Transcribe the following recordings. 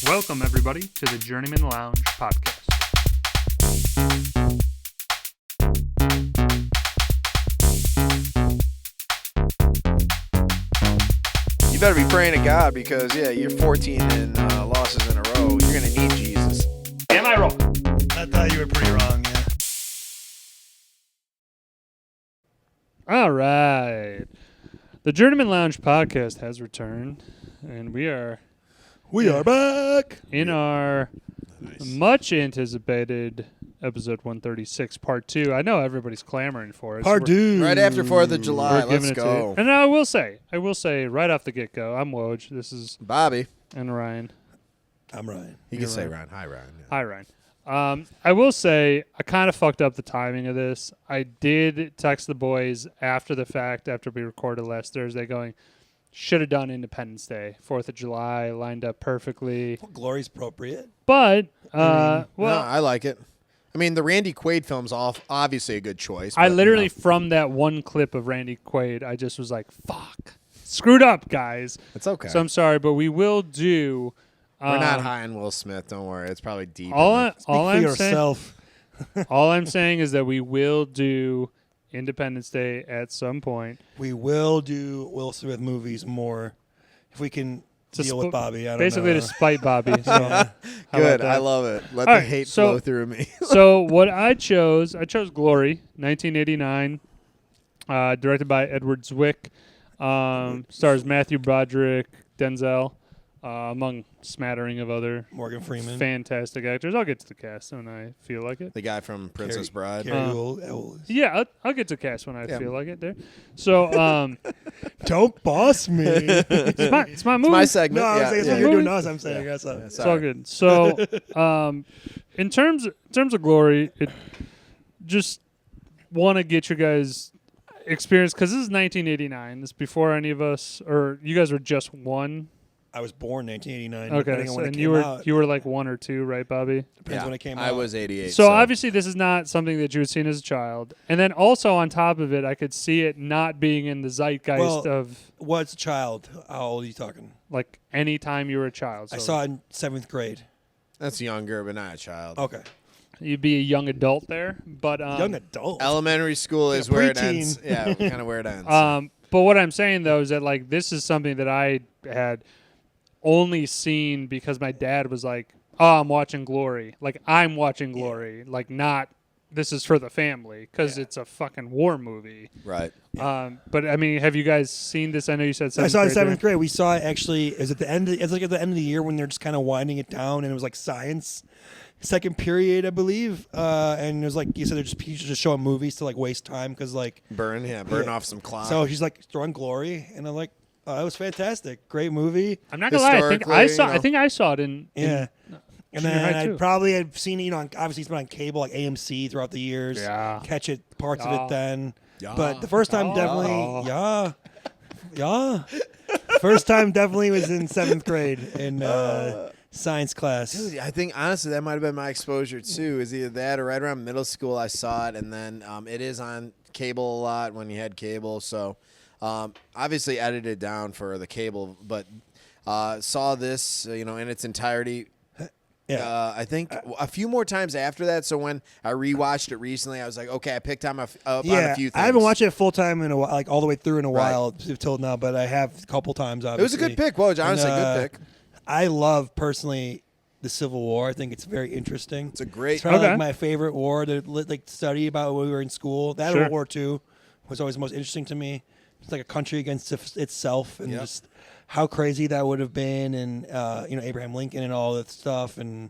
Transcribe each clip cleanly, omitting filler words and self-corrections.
Welcome, everybody, to the Journeymen Lounge podcast. You better be praying to God because, you're 14 and losses in a row. You're going to need Jesus. Am I wrong? I thought you were pretty wrong, yeah. All right. The Journeymen Lounge podcast has returned, and we are back in our much anticipated episode 136, part 2. I know everybody's clamoring for it. Part 2. Right after 4th of July. We're Let's giving it to you. go. And I will say right off the get-go, I'm Woj. This is Bobby. and Ryan. I'm Ryan. You can say Ryan. Hi, Ryan. Yeah. Hi, Ryan. I will say I kind of fucked up the timing of this. I did text the boys after the fact, after we recorded last Thursday, going, should have done Independence Day. 4th of July lined up perfectly. Well, glory's appropriate. But, No, I like it. I mean, the Randy Quaid film's obviously a good choice. I but, literally, from that one clip of Randy Quaid, I just was like, fuck. Screwed up, guys. It's okay. So I'm sorry, but we will do... We're not high on Will Smith. Don't worry. It's probably deep. All For yourself. all I'm saying is that we will do Independence Day at some point. We will do Will Smith movies more if we can deal with Bobby. I don't basically know. to spite Bobby. So, how about Good. that? I love it. Let All the right, hate so- flow through me. So what I chose Glory, 1989, directed by Edward Zwick. Stars Matthew Broderick, Denzel, among smattering of other Morgan Freeman. fantastic actors. I'll get to the cast when I feel like it. The guy from Princess Bride. Carrie Ellis. Yeah, I'll get to cast when I feel like it there. So Don't boss me. it's my movie. My segment. No, I was saying it's what yeah. you're doing us. I'm saying that's all. It's all good. So, in terms of Glory, it just want to get your guys' experience because this is 1989. This is before any of us, or you guys were just one. I was born 1989. Okay, depending on when and it came out. you were like 1 or 2, right, Bobby? Depends when it came out. I was 88. So obviously this is not something that you had seen as a child, and then also on top of it, I could see it not being in the zeitgeist of What's a child? How old are you talking? like any time you were a child. So I saw it in 7th grade. That's younger, but not a child. Okay. you'd be a young adult there, but Young adult. Elementary school is Yeah, where it preteen. ends. Yeah, kind of where it ends. But what I'm saying though is that like this is something that I had only seen because my dad was like, "Oh, I'm watching Glory." Like I'm watching Glory. Like not this is for the family because it's a fucking war movie. Right. But I mean, have you guys seen this? I know you said 7th I saw it in grade 7th grade. We saw it actually. It was at the end. It's like at the end of the year when they're just kind of winding it down, and it was like science, second period, I believe. And it was like you said, they're just showing movies to like waste time because like Burn off some clock. So she's like throwing Glory, and I'm like, oh, that was fantastic, great movie. I'm not gonna lie. I think I saw it in Yeah. And junior then high, I too. probably had seen it, obviously it's been on cable like AMC throughout the years. Yeah. Catch it, parts of Yeah. it then. Yeah. But the first time Yeah. definitely, yeah. First time definitely was in 7th grade in science class. Dude, I think honestly that might have been my exposure too. Is either that or right around middle school I saw it, and then it is on cable a lot when you had cable. So obviously edited down for the cable, but saw this in its entirety. Yeah. I think a few more times after that. So when I rewatched it recently, I was like, okay, I picked up on a few things. I haven't watched it full time in a while, like all the way through in a Right. while till now, but I have a couple times. Obviously, It was a good pick, Woj. Honestly, And, good pick. I love personally the Civil War. I think it's very interesting. It's a great. It's probably Okay. like my favorite war to study about when we were in school. That Sure. World War II was always the most interesting to me. It's like a country against itself, and Yep. just how crazy that would have been, and Abraham Lincoln and all that stuff. And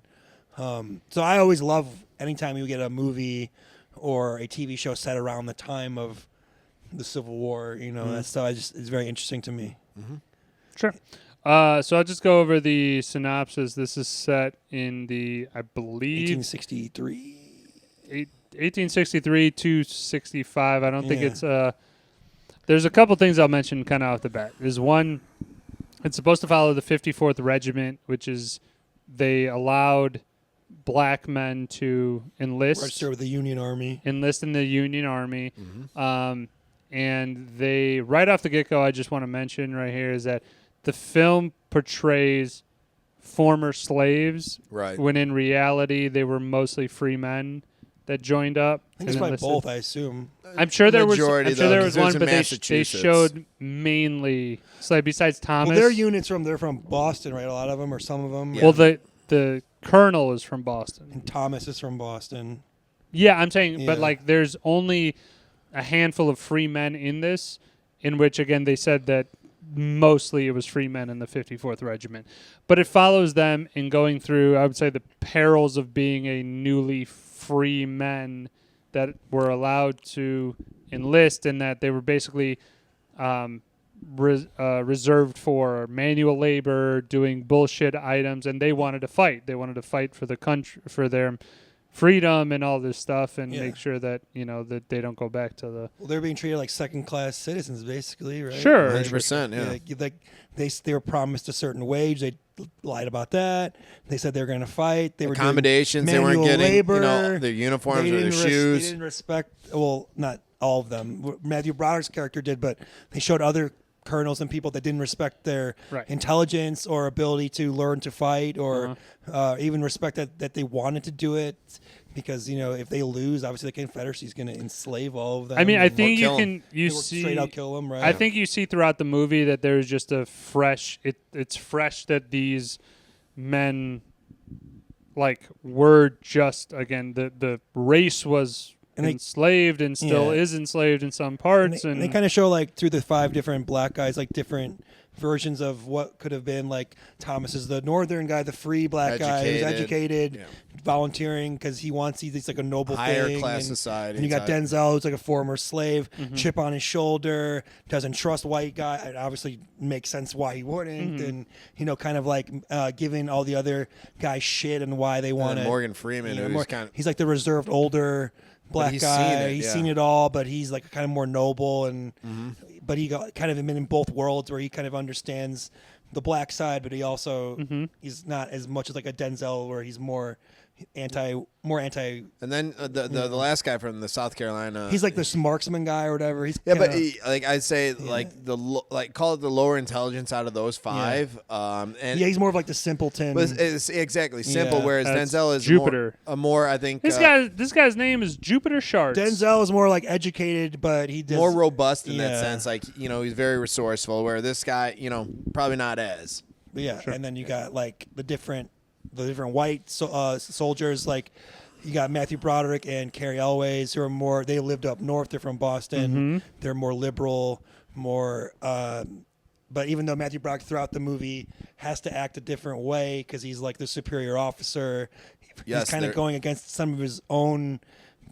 so I always love anytime you get a movie or a TV show set around the time of the Civil War. That stuff it's very interesting to me. Sure. So I'll just go over the synopsis. This is set in the, I believe, 1863. 1863 to 65. I don't think Yeah. it's there's a couple things I'll mention kind of off the bat. There's one, it's supposed to follow the 54th Regiment, which is they allowed black men to Register with the Union Army. enlist in the Union Army. And they, right off the get-go, I just want to mention right here is that the film portrays former slaves, Right. when in reality they were mostly free men that joined up. I think it's and probably enlisted. both, I assume. I'm sure there was. Majority, I'm sure though, there 'cause was it was one, in but they Massachusetts. showed mainly. So besides Thomas, Well, their units they're from Boston, right? A lot of them, or some of them. well, the colonel is from Boston. And Thomas is from Boston. Yeah, I'm saying, but Yeah. like, there's only a handful of free men in this, in which again they said that mostly it was free men in the 54th Regiment. But it follows them in going through, I would say, the perils of being a newly free men that were allowed to enlist, and that they were basically reserved for manual labor, doing bullshit items, and they wanted to fight. They wanted to fight for the country, for their freedom and all this stuff, and Yeah. make sure that that they don't go back to the. Well, they're being treated like second-class citizens, basically, right? Sure. 100%, yeah. Like they were promised a certain wage. They lied about that. They said they were going to fight. They were doing Accommodations, they weren't manual getting labor. their uniforms They or their didn't They shoes. didn't respect. Well, not all of them. Matthew Broderick's character did, but they showed other colonels and people that didn't respect their Right. intelligence or ability to learn to fight, or even respect that they wanted to do it. Because if they lose, obviously the Confederacy is going to enslave all of them. I mean, I and think kill 'em. you they will see straight out kill them, right? I think you see throughout the movie that there's just a fresh. It's fresh that these men, like, were just again the race was And they- enslaved and still Yeah. is enslaved in some And parts, they, and they kind of show like through the 5 different black guys, like different versions of what could have been. Like Thomas is the northern guy, the free black guy who's educated, Yeah. volunteering because he's like a noble Higher thing. class and, society And you got type. Denzel, who's like a former slave, chip on his shoulder, doesn't trust white guy. It obviously makes sense why he wouldn't, and kind of like giving all the other guys shit and why they want to. Morgan Freeman, who's kind of He's like the reserved older black he's guy. seen it, He's yeah. seen it all, but he's like kind of more noble, and but he got kind of been in both worlds where he kind of understands the black side, but he also he's not as much as like a Denzel where he's more anti. And then the last guy from the South Carolina. He's like this marksman guy or whatever. He's Yeah, but kinda- like I'd say, like call it the lower intelligence out of those 5. And he's more of like the simpleton. but it's exactly simple. Yeah. Whereas That's Denzel is Jupiter. more I think this guy's name is Jupiter Sharks. Denzel is more like educated, but he does more robust in that Yeah. sense. Like he's very resourceful. Where this guy, probably not as. Yeah, and then you got like the different white soldiers. Like you got Matthew Broderick and Carrie Elways, who are more. They lived up north. They're from Boston. They're more liberal, more. But even though Matthew Broderick throughout the movie has to act a different way because he's like the superior officer, Yes, he's kind of they're- going against some of his own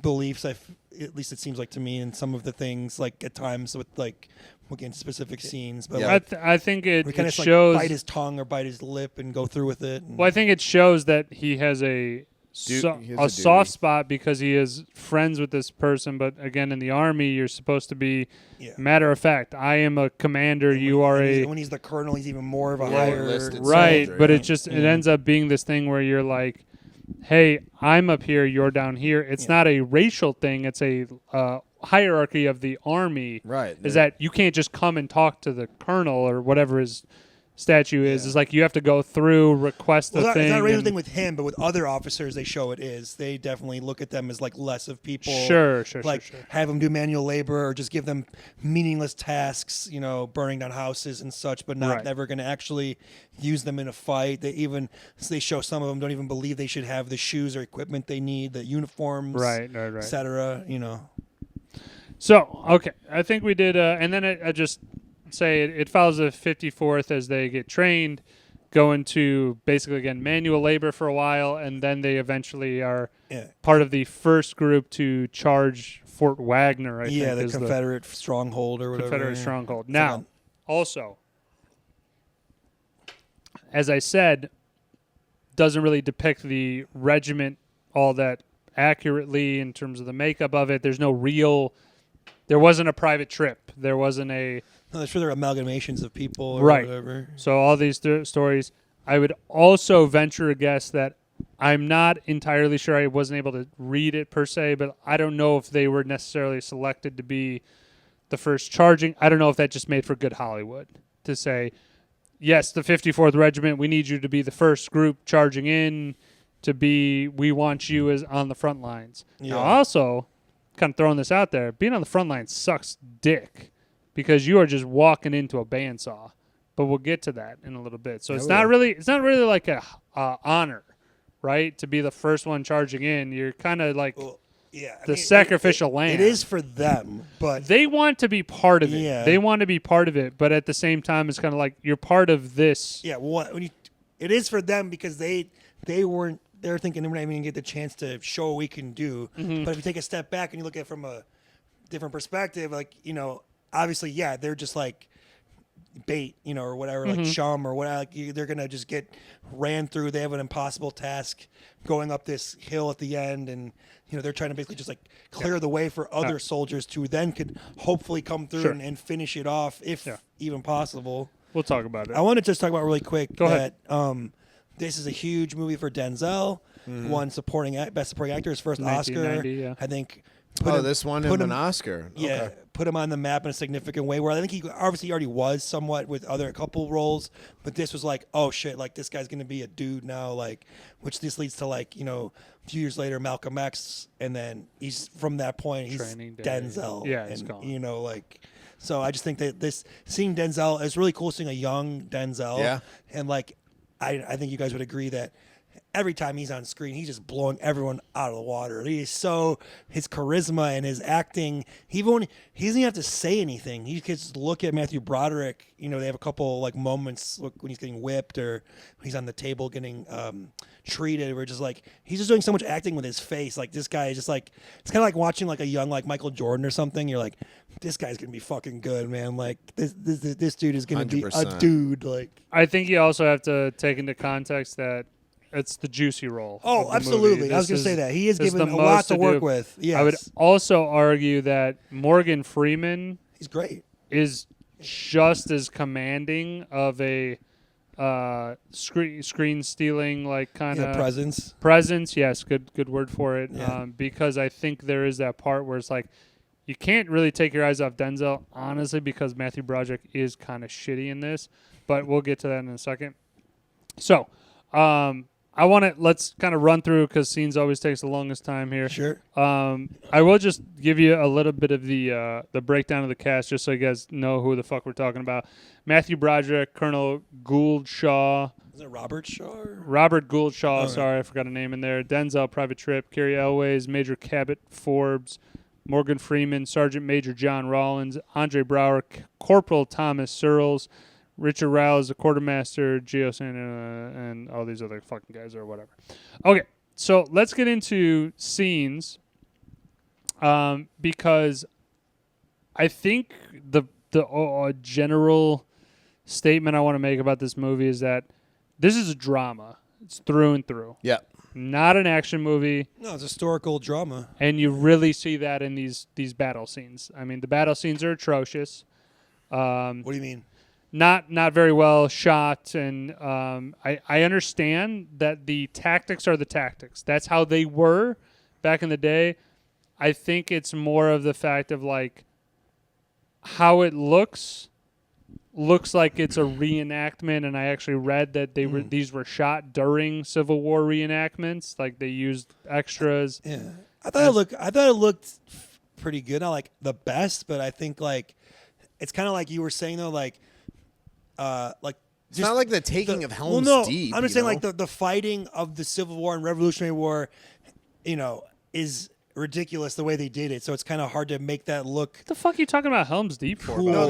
beliefs. At least it seems like to me, and some of the things like at times with like against specific scenes. But Yeah. like, I think it we kind of shows. like bite his tongue or bite his lip and go through with it. And, Well, I think it shows that he has a he has a a soft duty. spot because he is friends with this person. But again, in the army, you're supposed to be Yeah. matter of fact. I am a commander. You are a when he's the colonel, he's even more of a Yeah, higher enlisted right. soldier, But yeah. it ends up being this thing where you're like, hey, I'm up here, you're down here. It's not a racial thing. It's a hierarchy of the army. Right. Is that you can't just come and talk to the colonel or whatever his statue is. It's like you have to go through, request Well, a thing. it's not a racial and- thing with him, but with other officers, they show it is. They definitely look at them as like less of people. Sure. Like Sure. have them do manual labor or just give them meaningless tasks, burning down houses and such, but not Right. never going to actually use them in a fight. They show some of them don't even believe they should have the shoes or equipment they need, the uniforms, Right. etc. So, okay, I think we did, and then I just say it follows the 54th as they get trained, go into basically, again, manual labor for a while, and then they eventually are Yeah. part of the first group to charge Fort Wagner, I think, The is Confederate stronghold or the whatever. Confederate yeah. stronghold. It's Now, like also, as I said, doesn't really depict the regiment all that accurately in terms of the makeup of it. There wasn't a private trip. There wasn't a... No, I'm sure they're amalgamations of people or Right. whatever. So all these stories. I would also venture a guess that I'm not entirely sure. I wasn't able to read it per se, but I don't know if they were necessarily selected to be the first charging. I don't know if that just made for good Hollywood to say, yes, the 54th Regiment, we need you to be the first group charging in we want you as on the front lines. Yeah. Now, also, kind of throwing this out there, being on the front line sucks dick because you are just walking into a bandsaw. But we'll get to that in a little bit. So it's not really like a honor, right? To be the first one charging in. You're kind of like sacrificial lamb. It is for them, but they want to be part of it. Yeah. They want to be part of it, but at the same time, it's kind of like you're part of this. Yeah, it is for them because they're thinking we're not even gonna get the chance to show what we can do. Mm-hmm. But if you take a step back and you look at it from a different perspective, like obviously, they're just like bait, or whatever, like chum or whatever. Like they're gonna just get ran through. They have an impossible task going up this hill at the end, and they're trying to basically just like clear the way for other soldiers to then could hopefully come through and finish it off if even possible. We'll talk about it. I want to just talk about really quick Go ahead. This is a huge movie for Denzel. Won best supporting actor, his first Oscar. Yeah. I think. This won him an Oscar. Yeah, Okay. put him on the map in a significant way. Where I think he obviously already was somewhat with a couple roles, but this was like, oh shit, like this guy's gonna be a dude now, like, which this leads to like a few years later Malcolm X, and then he's from that point he's Training Day. Denzel. Yeah, it's gone. Like. So I just think that seeing Denzel is really cool. Seeing a young Denzel, and like, I think you guys would agree that every time he's on screen, he's just blowing everyone out of the water. His charisma and his acting. He doesn't even have to say anything. He can just look at Matthew Broderick. They have a couple like moments when he's getting whipped or he's on the table getting treated. Where just like he's just doing so much acting with his face. Like this guy is just like it's kind of like watching like a young like Michael Jordan or something. You're like, this guy's gonna be fucking good, man. Like this dude is gonna 100%. be a dude. Like I think you also have to take into context that it's the juicy role. Oh, of the absolutely. movie. I was going to say that. He is This given the a lot most to do. work with. Yes. I would also argue that Morgan Freeman He's great. is just as commanding of a screen stealing like kind of Presence. Yes, good word for it. Yeah. Because I think there is that part where it's like you can't really take your eyes off Denzel, honestly, because Matthew Broderick is kind of shitty in this. But we'll get to that in a second. So, let's kind of run through because scenes always takes the longest time here. Sure. I will just give you a little bit of the breakdown of the cast just so you guys know who the fuck we're talking about. Matthew Broderick, Colonel Gould Shaw. Is it Robert Shaw? Robert Gould Shaw, right. sorry, I forgot a name in there. Denzel, Private Tripp, Carrie Elways, Major Cabot Forbes, Morgan Freeman, Sergeant Major John Rollins, Andre Brower, Corporal Thomas Searles, Richard Rouse, the quartermaster, Gio Santa, and all these other fucking guys or whatever. Okay, so let's get into scenes because I think the general statement I want to make about this movie is that this is a drama. It's through and through. Yeah. Not an action movie. No, it's historical drama. And you really see that in these battle scenes. I mean, the battle scenes are atrocious. What do you mean? Not very well shot, and I understand that the tactics are the tactics. That's how they were back in the day. I think it's more of the fact of like how it looks like it's a reenactment, and I actually read that these were shot during Civil War reenactments, like they used extras. Yeah, I thought it looked pretty good. Not like the best, but I think like it's kind of like you were saying though, like. It's not like the taking of Helm's Deep. I'm just saying like the fighting of the Civil War and Revolutionary War, is ridiculous the way they did it. So it's kind of hard to make that look. What the fuck are you talking about Helm's Deep for? Cool. No,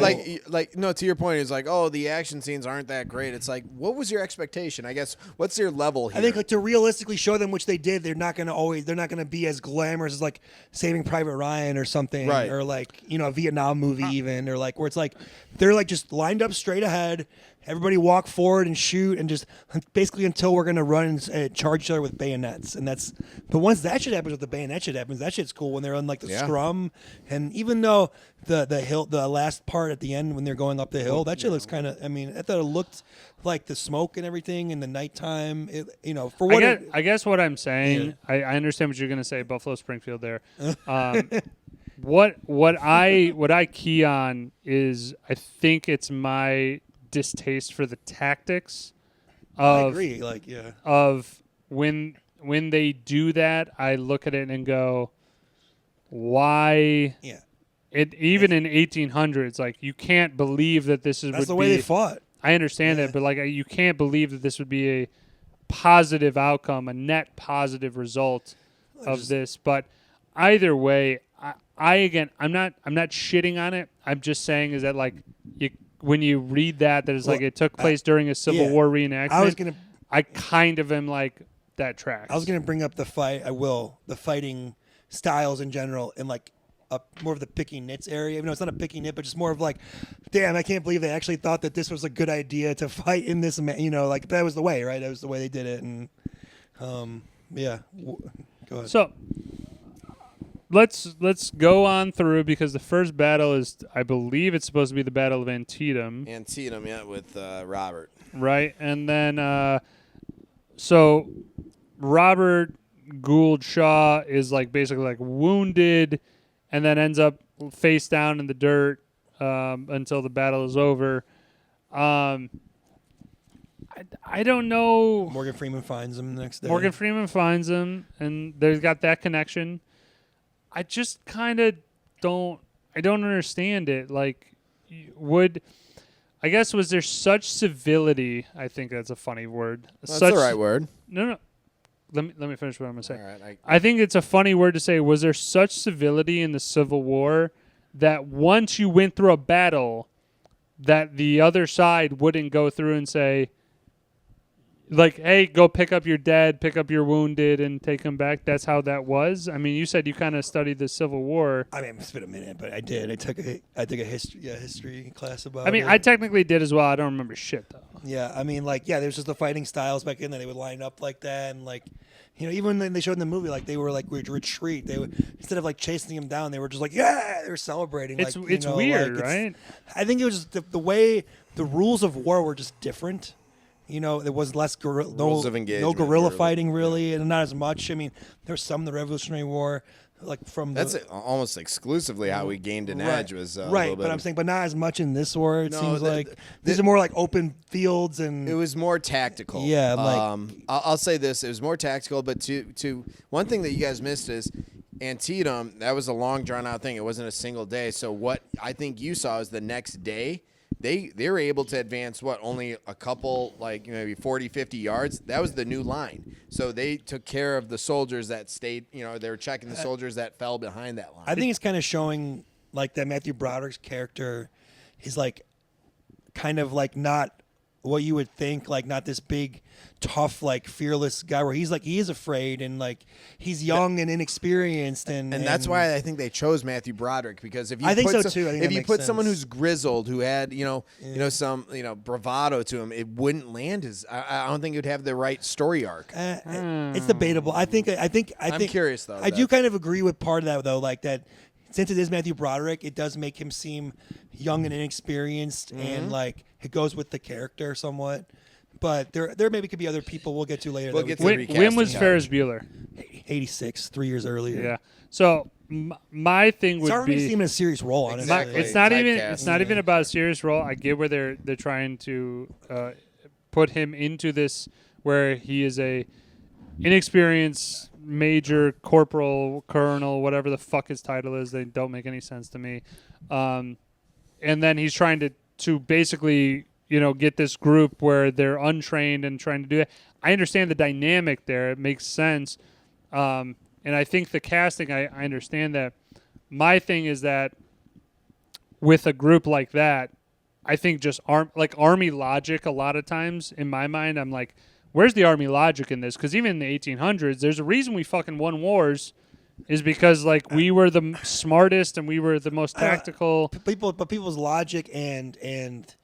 no. To your point, it's like, oh, the action scenes aren't that great. It's like, what was your expectation? I guess, what's your level here? I think like to realistically show them, which they did, they're not gonna be as glamorous as like Saving Private Ryan or something, right. Or like a Vietnam movie even, or like where it's like they're like just lined up straight ahead. Everybody walk forward and shoot, and just basically until we're gonna run and charge each other with bayonets. And that's the once that shit happens with the bayonet shit happens. That shit's cool when they're on like the scrum. And even though the last part at the end when they're going up the hill, that shit looks kind of. I mean, I thought it looked like the smoke and everything in the nighttime. For what I guess what I'm saying, I understand what you're gonna say, Buffalo Springfield there. What I key on is I think it's my distaste for the tactics I of agree. Like, yeah. of when they do that. I look at it and go, why? Yeah. It even in 1800s, like you can't believe that this is That's would the way be. they fought. I understand Yeah. that, but like you can't believe that this would be a positive outcome, a net positive result of this. But either way, I again, I'm not shitting on it. I'm just saying is that like when you read that it's like it took place during a Civil War reenactment. I kind of am like that tracks. I was gonna bring up the fighting styles in general, and like more of the picky nits area. Even though it's not a picky nit, but just more of like, damn, I can't believe they actually thought that this was a good idea to fight in this. Like that was the way, right? That was the way they did it, and yeah. Go ahead. So let's go on through because the first battle is, I believe, it's supposed to be the Battle of Antietam. Antietam, yeah, with Robert. Right, and then so Robert Gould Shaw is like basically like wounded, and then ends up face down in the dirt until the battle is over. I don't know. Morgan Freeman finds him the next day. Morgan Freeman finds him, and they've got that connection. I just kind of don't understand it. Like, I guess was there such civility? I think that's a funny word. That's the right word. No. Let me finish what I'm going to say. All right, I think it's a funny word to say. Was there such civility in the Civil War that once you went through a battle, that the other side wouldn't go through and say, like, hey, go pick up your dead, pick up your wounded, and take them back? That's how that was? I mean, you said you kind of studied the Civil War. I mean, it's been a minute, but I did. I took a history class about it. I mean, I technically did as well. I don't remember shit, though. Yeah, I mean, like, there's just the fighting styles back in there. They would line up like that, and like, even when they showed in the movie, like they were like retreat. They would, instead of like chasing him down, they were just like, yeah, they were celebrating. It's like, it's weird, like, right? I think it was just the way the rules of war were just different. There was less Rules of engagement, no guerrilla really. fighting really, and not as much. I mean, there was some in the Revolutionary War, like from That's almost exclusively how we gained an edge. Was a right, little bit but I'm of- saying, but not as much in this war. It No, seems like these are more like open fields, and It was more tactical. Yeah, like- I'll say this: it was more tactical. But to one thing that you guys missed is Antietam. That was a long, drawn out thing. It wasn't a single day. So what I think you saw is the next day. They were able to advance only a couple, like maybe 40, 50 yards. That was the new line. So they took care of the soldiers that stayed. They were checking the soldiers that fell behind that line. I think it's kind of showing like that Matthew Broderick's character is like kind of like not what you would think, like not this big, tough, like fearless guy where he's like, he is afraid and like he's young and inexperienced and that's why I think they chose Matthew Broderick, because if you I think put so, too. I think if that you makes put someone sense. who's grizzled, who had some bravado to him, it wouldn't land his. I don't think it would have the right story arc. It's debatable. I think I'm curious though. I do kind of agree with part of that though, like that since it is Matthew Broderick, it does make him seem young and inexperienced, and like it goes with the character somewhat. But there maybe could be other people we'll get to later. We'll that get we to can- When was recasting Ferris Bueller? 86, 3 years earlier. Yeah. So my thing It's would hard for me to be see him in a serious role, honestly. Exactly. it's not even Typecast. it's not even about a serious role. I get where they're trying to put him into this where he is a inexperienced major, corporal, colonel, whatever the fuck his title is. They don't make any sense to me. And then he's trying to basically get this group where they're untrained and trying to do that. I understand the dynamic there. It makes sense. And I think the casting, I understand that. My thing is that with a group like that, I think just army logic a lot of times in my mind, I'm like, where's the army logic in this? Because even in the 1800s, there's a reason we fucking won wars is because like we were the smartest and we were the most tactical. People's logic and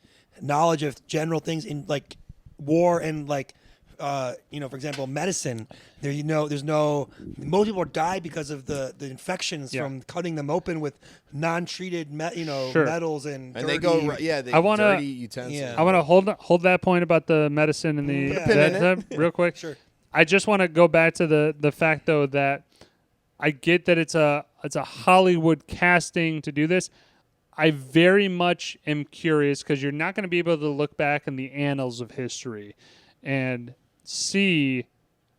knowledge of general things in like war and like for example, medicine. There's no most people die because of the infections from cutting them open with non-treated metals and they dirty, go I wanna- dirty utensils. Yeah. I want to hold that point about the medicine and the Put a pin in that real quick. Sure. I just want to go back to the fact though that I get that it's a Hollywood casting to do this. I very much am curious because you're not going to be able to look back in the annals of history and see,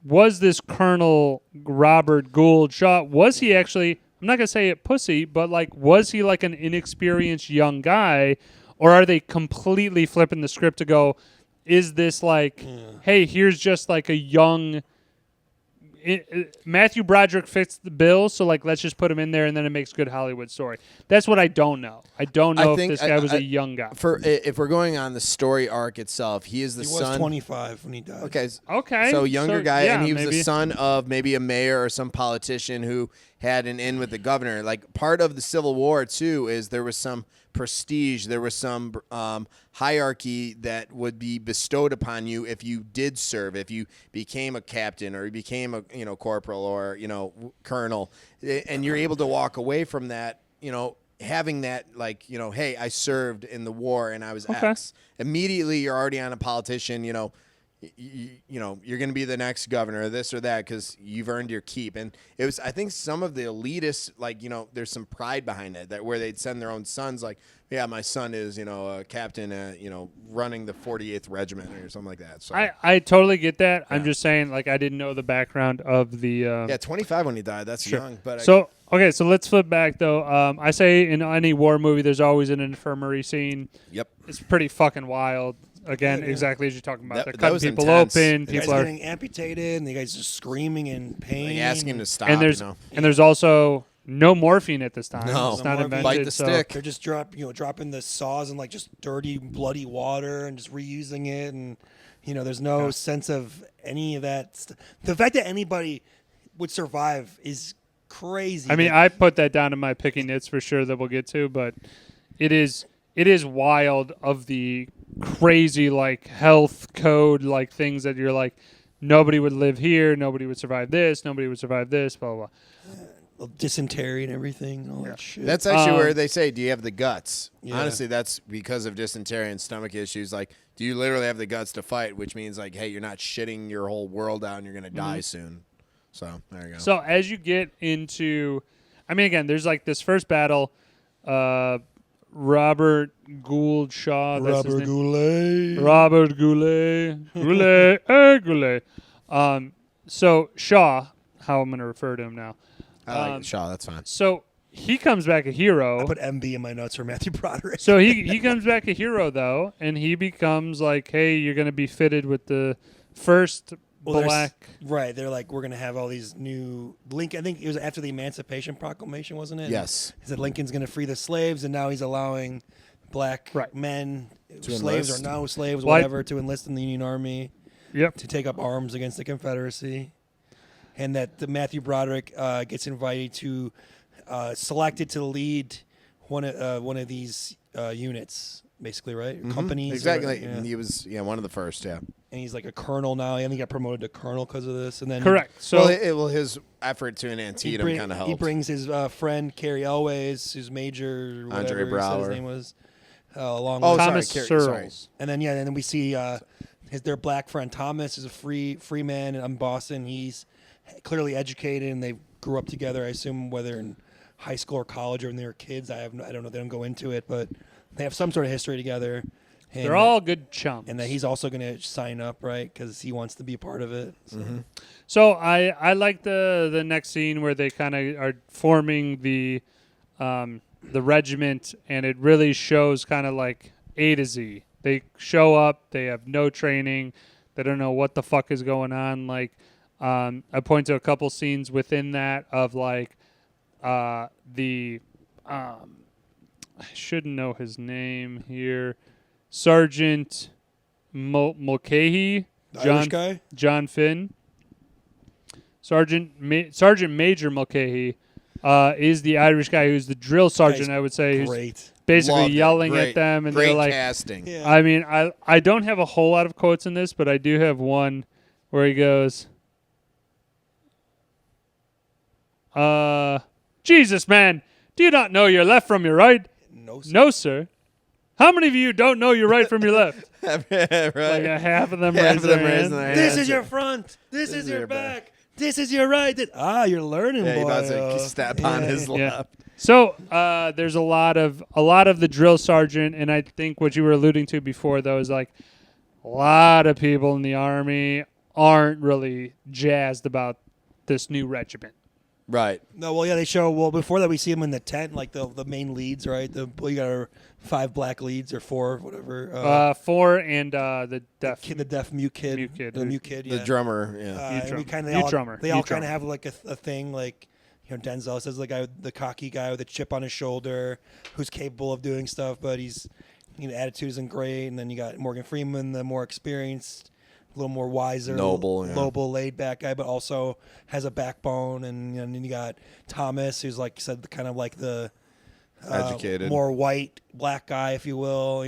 was this Colonel Robert Gould Shaw, was he actually, I'm not going to say it pussy, but like, was he like an inexperienced young guy, or are they completely flipping the script to go, is this like, hey, here's just like a young... Matthew Broderick fits the bill, so like let's just put him in there, and then it makes a good Hollywood story. That's what I don't know. I don't know if this guy was a young guy. If we're going on the story arc itself, he is the son. He was 25 when he died. Okay. So younger guy, yeah, and he was maybe. the son of maybe a mayor or some politician who had an in with the governor. Like part of the Civil War too is there was some prestige, there was some hierarchy that would be bestowed upon you if you did serve, if you became a captain or you became a corporal or colonel, and you're able to walk away from that, having that hey, I served in the war and I was X. Immediately you're already on a politician, you're going to be the next governor or this or that because you've earned your keep. And it was, I think some of the elitists, there's some pride behind it that where they'd send their own sons yeah, my son is, a captain, running the 48th Regiment or something like that. So I totally get that. Yeah. I'm just saying, I didn't know the background of the... 25 when he died. That's sure. young. But so let's flip back, though. I say in any war movie, there's always an infirmary scene. Yep. It's pretty fucking wild. Again, Yeah. exactly as you're talking about. They're That cutting was people intense. open. The guy's People are... getting amputated, and the guy's just screaming in pain. Like asking him to stop, And there's also no morphine at this time. No. It's No not morphine. invented. Bite the so- stick. They're just dropping the saws in just dirty, bloody water and just reusing it, and there's no sense of any of that. The fact that anybody would survive is crazy. I mean, I put that down in my picky nits for sure that we'll get to, but it is wild of the crazy health code things that you're nobody would live here, nobody would survive this, nobody would survive this, blah blah blah. Dysentery and everything, all that shit. That's actually where they say, do you have the guts? Yeah. Honestly, that's because of dysentery and stomach issues. Do you literally have the guts to fight? Which means, hey, you're not shitting your whole world out and you're going to die soon. So, there you go. So, as you get into... I mean, again, there's this first battle. Robert Gould Shaw. That's his Robert name. Goulet. Robert Goulet. Goulet. Goulet. So, Shaw, how I'm going to refer to him now. I like Shaw. That's fine. So, he comes back a hero. I put MB in my notes for Matthew Broderick. So he comes back a hero, though, and he becomes hey, you're going to be fitted with the first black... Right. They're we're going to have all these new... I think it was after the Emancipation Proclamation, wasn't it? Yes. He said Lincoln's going to free the slaves, and now he's allowing black men, slaves enlist. or no slaves, Well, whatever, to enlist in the Union Army. Yep. To take up arms against the Confederacy. And that the Matthew Broderick gets invited to... selected to lead one of these units, basically, right? Mm-hmm. Companies. Exactly. Yeah. He was one of the first, yeah. And he's a colonel now. I think he got promoted to colonel because of this. And then Correct. So his effort to an Antietam kind of helped. He brings his friend Carrie Elways, who's major, whatever Andre he said Brower. his name was, along Oh, with Thomas sorry, Searles. And then and then we see their black friend Thomas is a free man in Boston. He's clearly educated, and they grew up together. I assume whether in high school or college or when they were kids. I don't know. They don't go into it, but they have some sort of history together. And they're all good chums. and that he's also going to sign up, right? Because he wants to be a part of it. So. Mm-hmm. So I like the next scene where they kind of are forming the regiment, and it really shows kind of A to Z. They show up, they have no training, they don't know what the fuck is going on. I point to a couple scenes within that of I shouldn't know his name here, Sergeant Mulcahy, The Irish guy? John Finn. Sergeant Major Mulcahy is the Irish guy who's the drill sergeant, I would say, who's Great. basically Loved it. yelling Great. at them, and Great they're casting. Yeah. I mean, I don't have a whole lot of quotes in this, but I do have one where he goes, Jesus, man, do you not know your left from your right? No, sir. No, sir. How many of you don't know your right from your left? Right. Half of them Half raise of them their raising hand. their This hands. is your front. This is your back. This is your right. You're learning, Yeah, boy. he about to step on his Yeah. left. So there's a lot of the drill sergeant, and I think what you were alluding to before, though, is like a lot of people in the Army aren't really jazzed about this new regiment. Right. No, well, yeah, they show. Well, before that, we see them in the tent, like the main leads, right? You got our 5 black leads or 4, whatever. 4 and the deaf the deaf mute kid, the mute kid, The drummer, yeah. and we kind of Mute all kind drummer. of have like a thing, like Denzel says, the cocky guy with a chip on his shoulder, who's capable of doing stuff, but he's attitude isn't great. And then you got Morgan Freeman, the more experienced, a little more wiser, Noble, laid back guy, but also has a backbone. And then you got Thomas, who's like you said, kind of like the Educated, more white black guy, if you will.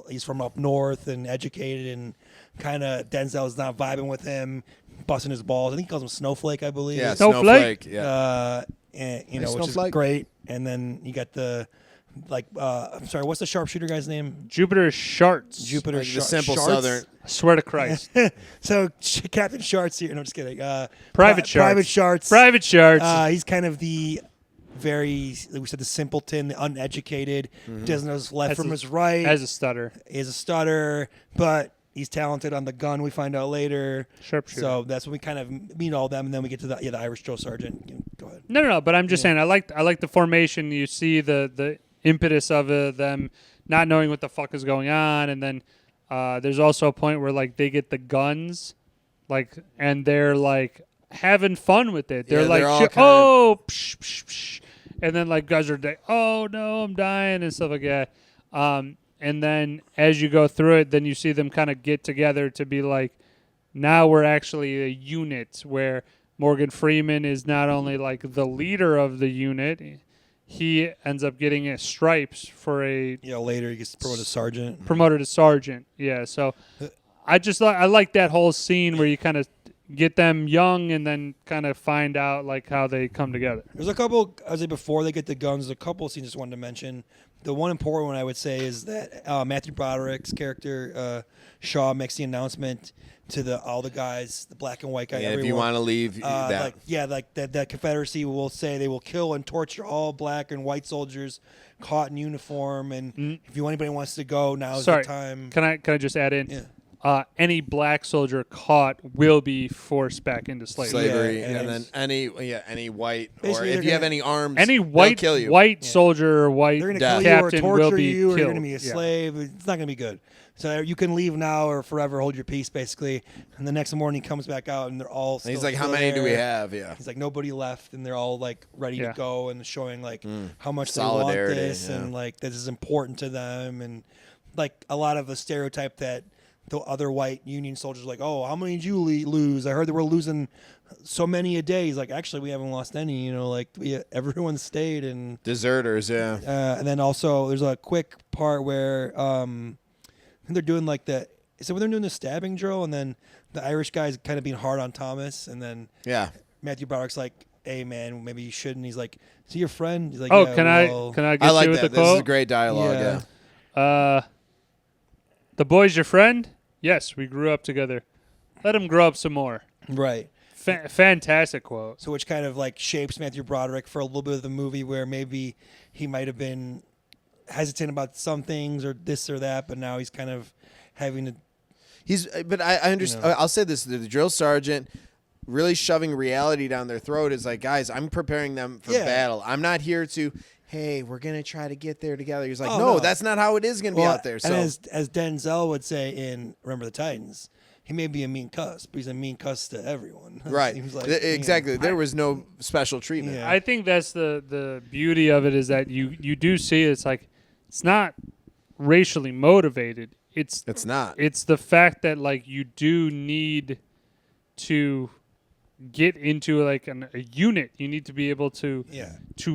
He's from up north and educated, and kind of Denzel's not vibing with him, busting his balls. I think he calls him Snowflake, I believe. Yeah, Snowflake. Yeah. And Hey, which is Snowflake. great. And then you got the I'm sorry, what's the sharpshooter guy's name? Jupiter Sharts. Jupiter Like the simple Sharts? Southern. I swear to Christ. So Captain Sharts here. No, I'm just kidding. Private Sharts. Private Sharts. Private Sharts. He's kind of the very, like we said, the simpleton, the uneducated, doesn't know his left Has from a- his right. As a stutter. Is a stutter, but he's talented on the gun. We find out later. Sharpshooter. So that's when we kind of meet all them, and then we get to the Irish drill sergeant. Go ahead. No. But I'm just saying, I like the formation. You see the impetus of them not knowing what the fuck is going on, and then there's also a point where like they get the guns, like, and they're like having fun with it. They're Yeah, like, they're all shit, kind oh, psh, psh, psh. And then like guys are like, oh no, I'm dying and stuff like that. And then as you go through it, then you see them kind of get together to be like, now we're actually a unit where Morgan Freeman is not only like the leader of the unit, he ends up getting a stripes for a Later he gets promoted to sergeant. promoted to sergeant. Yeah, so I like that whole scene where you kind of get them young and then kind of find out like how they come together. There's a couple, I would say, before they get the guns, there's a couple of scenes I just wanted to mention. The one important one I would say is that Matthew Broderick's character, Shaw, makes the announcement to all the guys, the black and white guy, Yeah, if everyone. you want to leave that. That Confederacy will say they will kill and torture all black and white soldiers caught in uniform, and if anybody wants to go, now's Sorry, the time. Can I just add in? Yeah. Any black soldier caught will be forced back into slavery. Slavery, and then any white, or Basically, if they're you have gonna- any arms, Any they'll white kill you. white soldier or white They're going to Death. kill you or captain will torture be you, or killed. you're going to be a Yeah. slave. It's not going to be good. So you can leave now or forever hold your peace, basically. And the next morning he comes back out, and they're all And he's still like, how many do we there. have? Yeah. He's like, nobody left, and they're all like ready Yeah. to go and showing like how much they want Solidarity, this yeah. and like this is important to them, and like a lot of a stereotype that the other white Union soldiers are like, oh, how many did you lose? I heard that we're losing so many a day. He's like, actually, we haven't lost any. Everyone stayed, and Deserters, yeah. and then also there's a quick part where they're doing like when they're doing the stabbing drill, and then the Irish guy's kind of being hard on Thomas, and then Yeah. Matthew Broderick's like, hey man, maybe you shouldn't. He's like, is he your friend? He's like, Oh, yeah, can well, I get I like you with that. the This is quote? great dialogue, yeah. The boy's your friend? Yes, we grew up together. Let him grow up some more. right. Fantastic quote. So which kind of like shapes Matthew Broderick for a little bit of the movie, where maybe he might have been hesitant about some things or this or that, but now he's kind of having to. But I understand. I'll say this: the drill sergeant really shoving reality down their throat is like, guys, I'm preparing them for battle. I'm not here to, hey, we're gonna try to get there together. He's like, no, that's not how it is gonna be out there. So, and as Denzel would say in Remember the Titans, he may be a mean cuss, but he's a mean cuss to everyone. right, He was like, exactly. There was no special treatment. Yeah. I think that's the beauty of it, is that you do see it's like it's not racially motivated. It's not. It's the fact that like you do need to get into like a unit. You need to be able to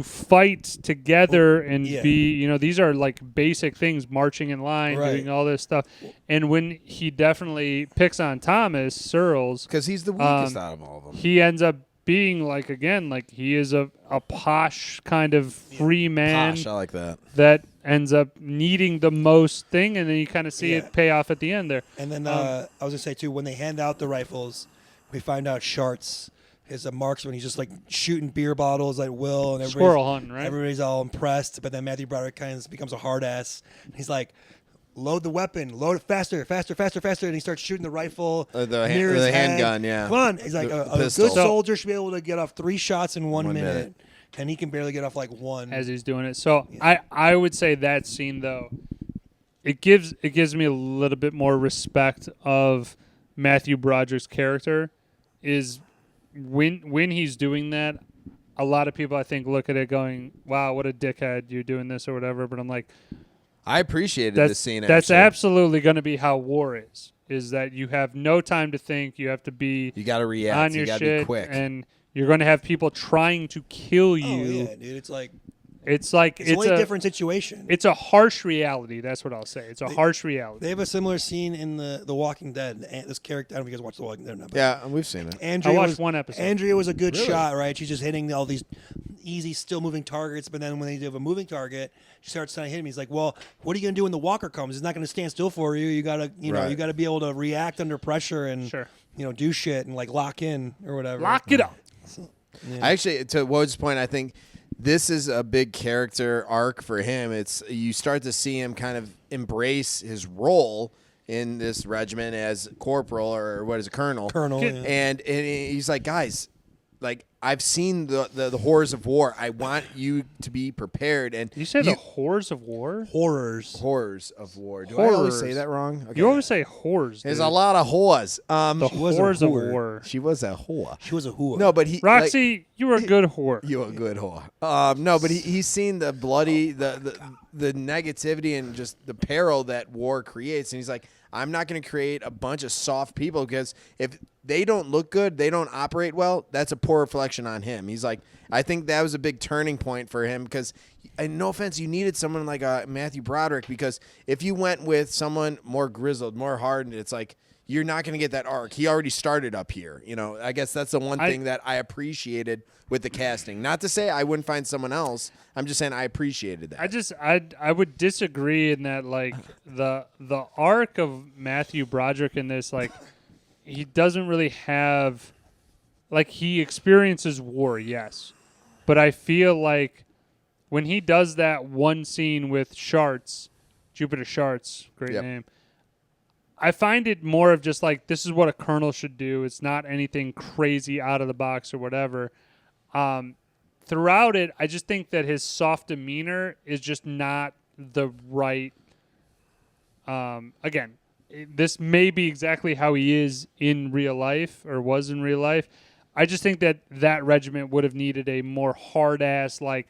fight together and be, these are like basic things, marching in line, Right. doing all this stuff. And when he definitely picks on Thomas Searles, Because he's the weakest out of all of them. he ends up being like, again, like he is a posh kind of free man Posh, I like that. that ends up needing the most thing, and then you kind of see Yeah. it pay off at the end there. And then I was gonna say too, when they hand out the rifles, we find out Sharts his marksman. He's just like shooting beer bottles like Will, and Squirrel hunting, right? everybody's all impressed. But then Matthew Broderick kind of becomes a hard ass. He's like, load the weapon, load it faster, and he starts shooting the rifle near his head. Handgun. Yeah, Come on, he's like a good pistol. soldier should be able to get off 3 shots in 1 minute, and he can barely get off like 1 as he's doing it. So I would say that scene though, it gives me a little bit more respect of Matthew Broderick's character. Is when he's doing that, a lot of people I think look at it going, "Wow, what a dickhead! You're doing this or whatever." But I'm like, I appreciated this scene. That's absolutely going to be how war is. Is that you have no time to think. You have to be. You got to react. On your you got to shit, be quick. and you're going to have people trying to kill you. Oh yeah, dude. It's it's a different situation. It's a harsh reality. That's what I'll say. It's a harsh reality. They have a similar scene in the Walking Dead. This character, I don't know if you guys watch The Walking Dead or not. Yeah, we've seen it. I watched one episode. Andrea was a good Really? shot, right? She's just hitting all these easy, still moving targets. But then when they have a moving target, she starts trying to hit him. He's like, "Well, what are you going to do when the walker comes? He's not going to stand still for you. You got to, you got to be able to react under pressure and, do shit and like lock in or whatever. Lock it up." I actually, to Woj's point, I think this is a big character arc for him. It's you start to see him kind of embrace his role in this regiment as corporal or what is a colonel. And he's like, guys, like I've seen the horrors of war. I want you to be prepared. And you say the horrors of war? Horrors of war. Do I always say that wrong? Okay. You always say whores. There's a lot of whores. The horrors of war. She was a whore. She was a whore. No, but he Roxy, you were a good whore. You were a good whore. No, but he's seen the bloody, the negativity and just the peril that war creates, and he's like, I'm not going to create a bunch of soft people because if they don't look good, they don't operate well, that's a poor reflection on him. He's like, I think that was a big turning point for him because, and no offense, you needed someone like Matthew Broderick because if you went with someone more grizzled, more hardened, it's like you're not going to get that arc. He already started up here. I guess that's the one thing that I appreciated with the casting. Not to say I wouldn't find someone else. I'm just saying I appreciated that. I would disagree in that like the arc of Matthew Broderick in this, like he doesn't really have, like he experiences war, yes, but I feel like when he does that one scene with Sharts, Jupiter Sharts, great name, I find it more of just like this is what a colonel should do. It's not anything crazy out of the box or whatever. Throughout it, I just think that his soft demeanor is just not the right. Again, this may be exactly how he is in real life or was in real life. I just think that regiment would have needed a more hard ass, like,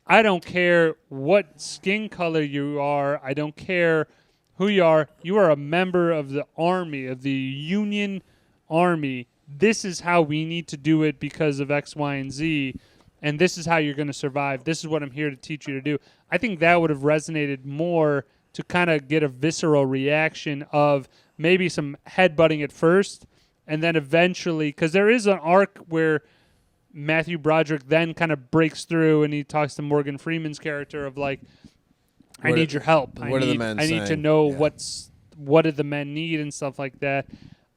I don't care what skin color you are. I don't care who you are. You are a member of the army, of the Union Army. This is how we need to do it because of X, Y, and Z, and this is how you're going to survive. This is what I'm here to teach you to do. I think that would have resonated more to kind of get a visceral reaction of maybe some headbutting at first, and then eventually, because there is an arc where Matthew Broderick then kind of breaks through and he talks to Morgan Freeman's character of like, I need your help. I need to know what do the men need and stuff like that.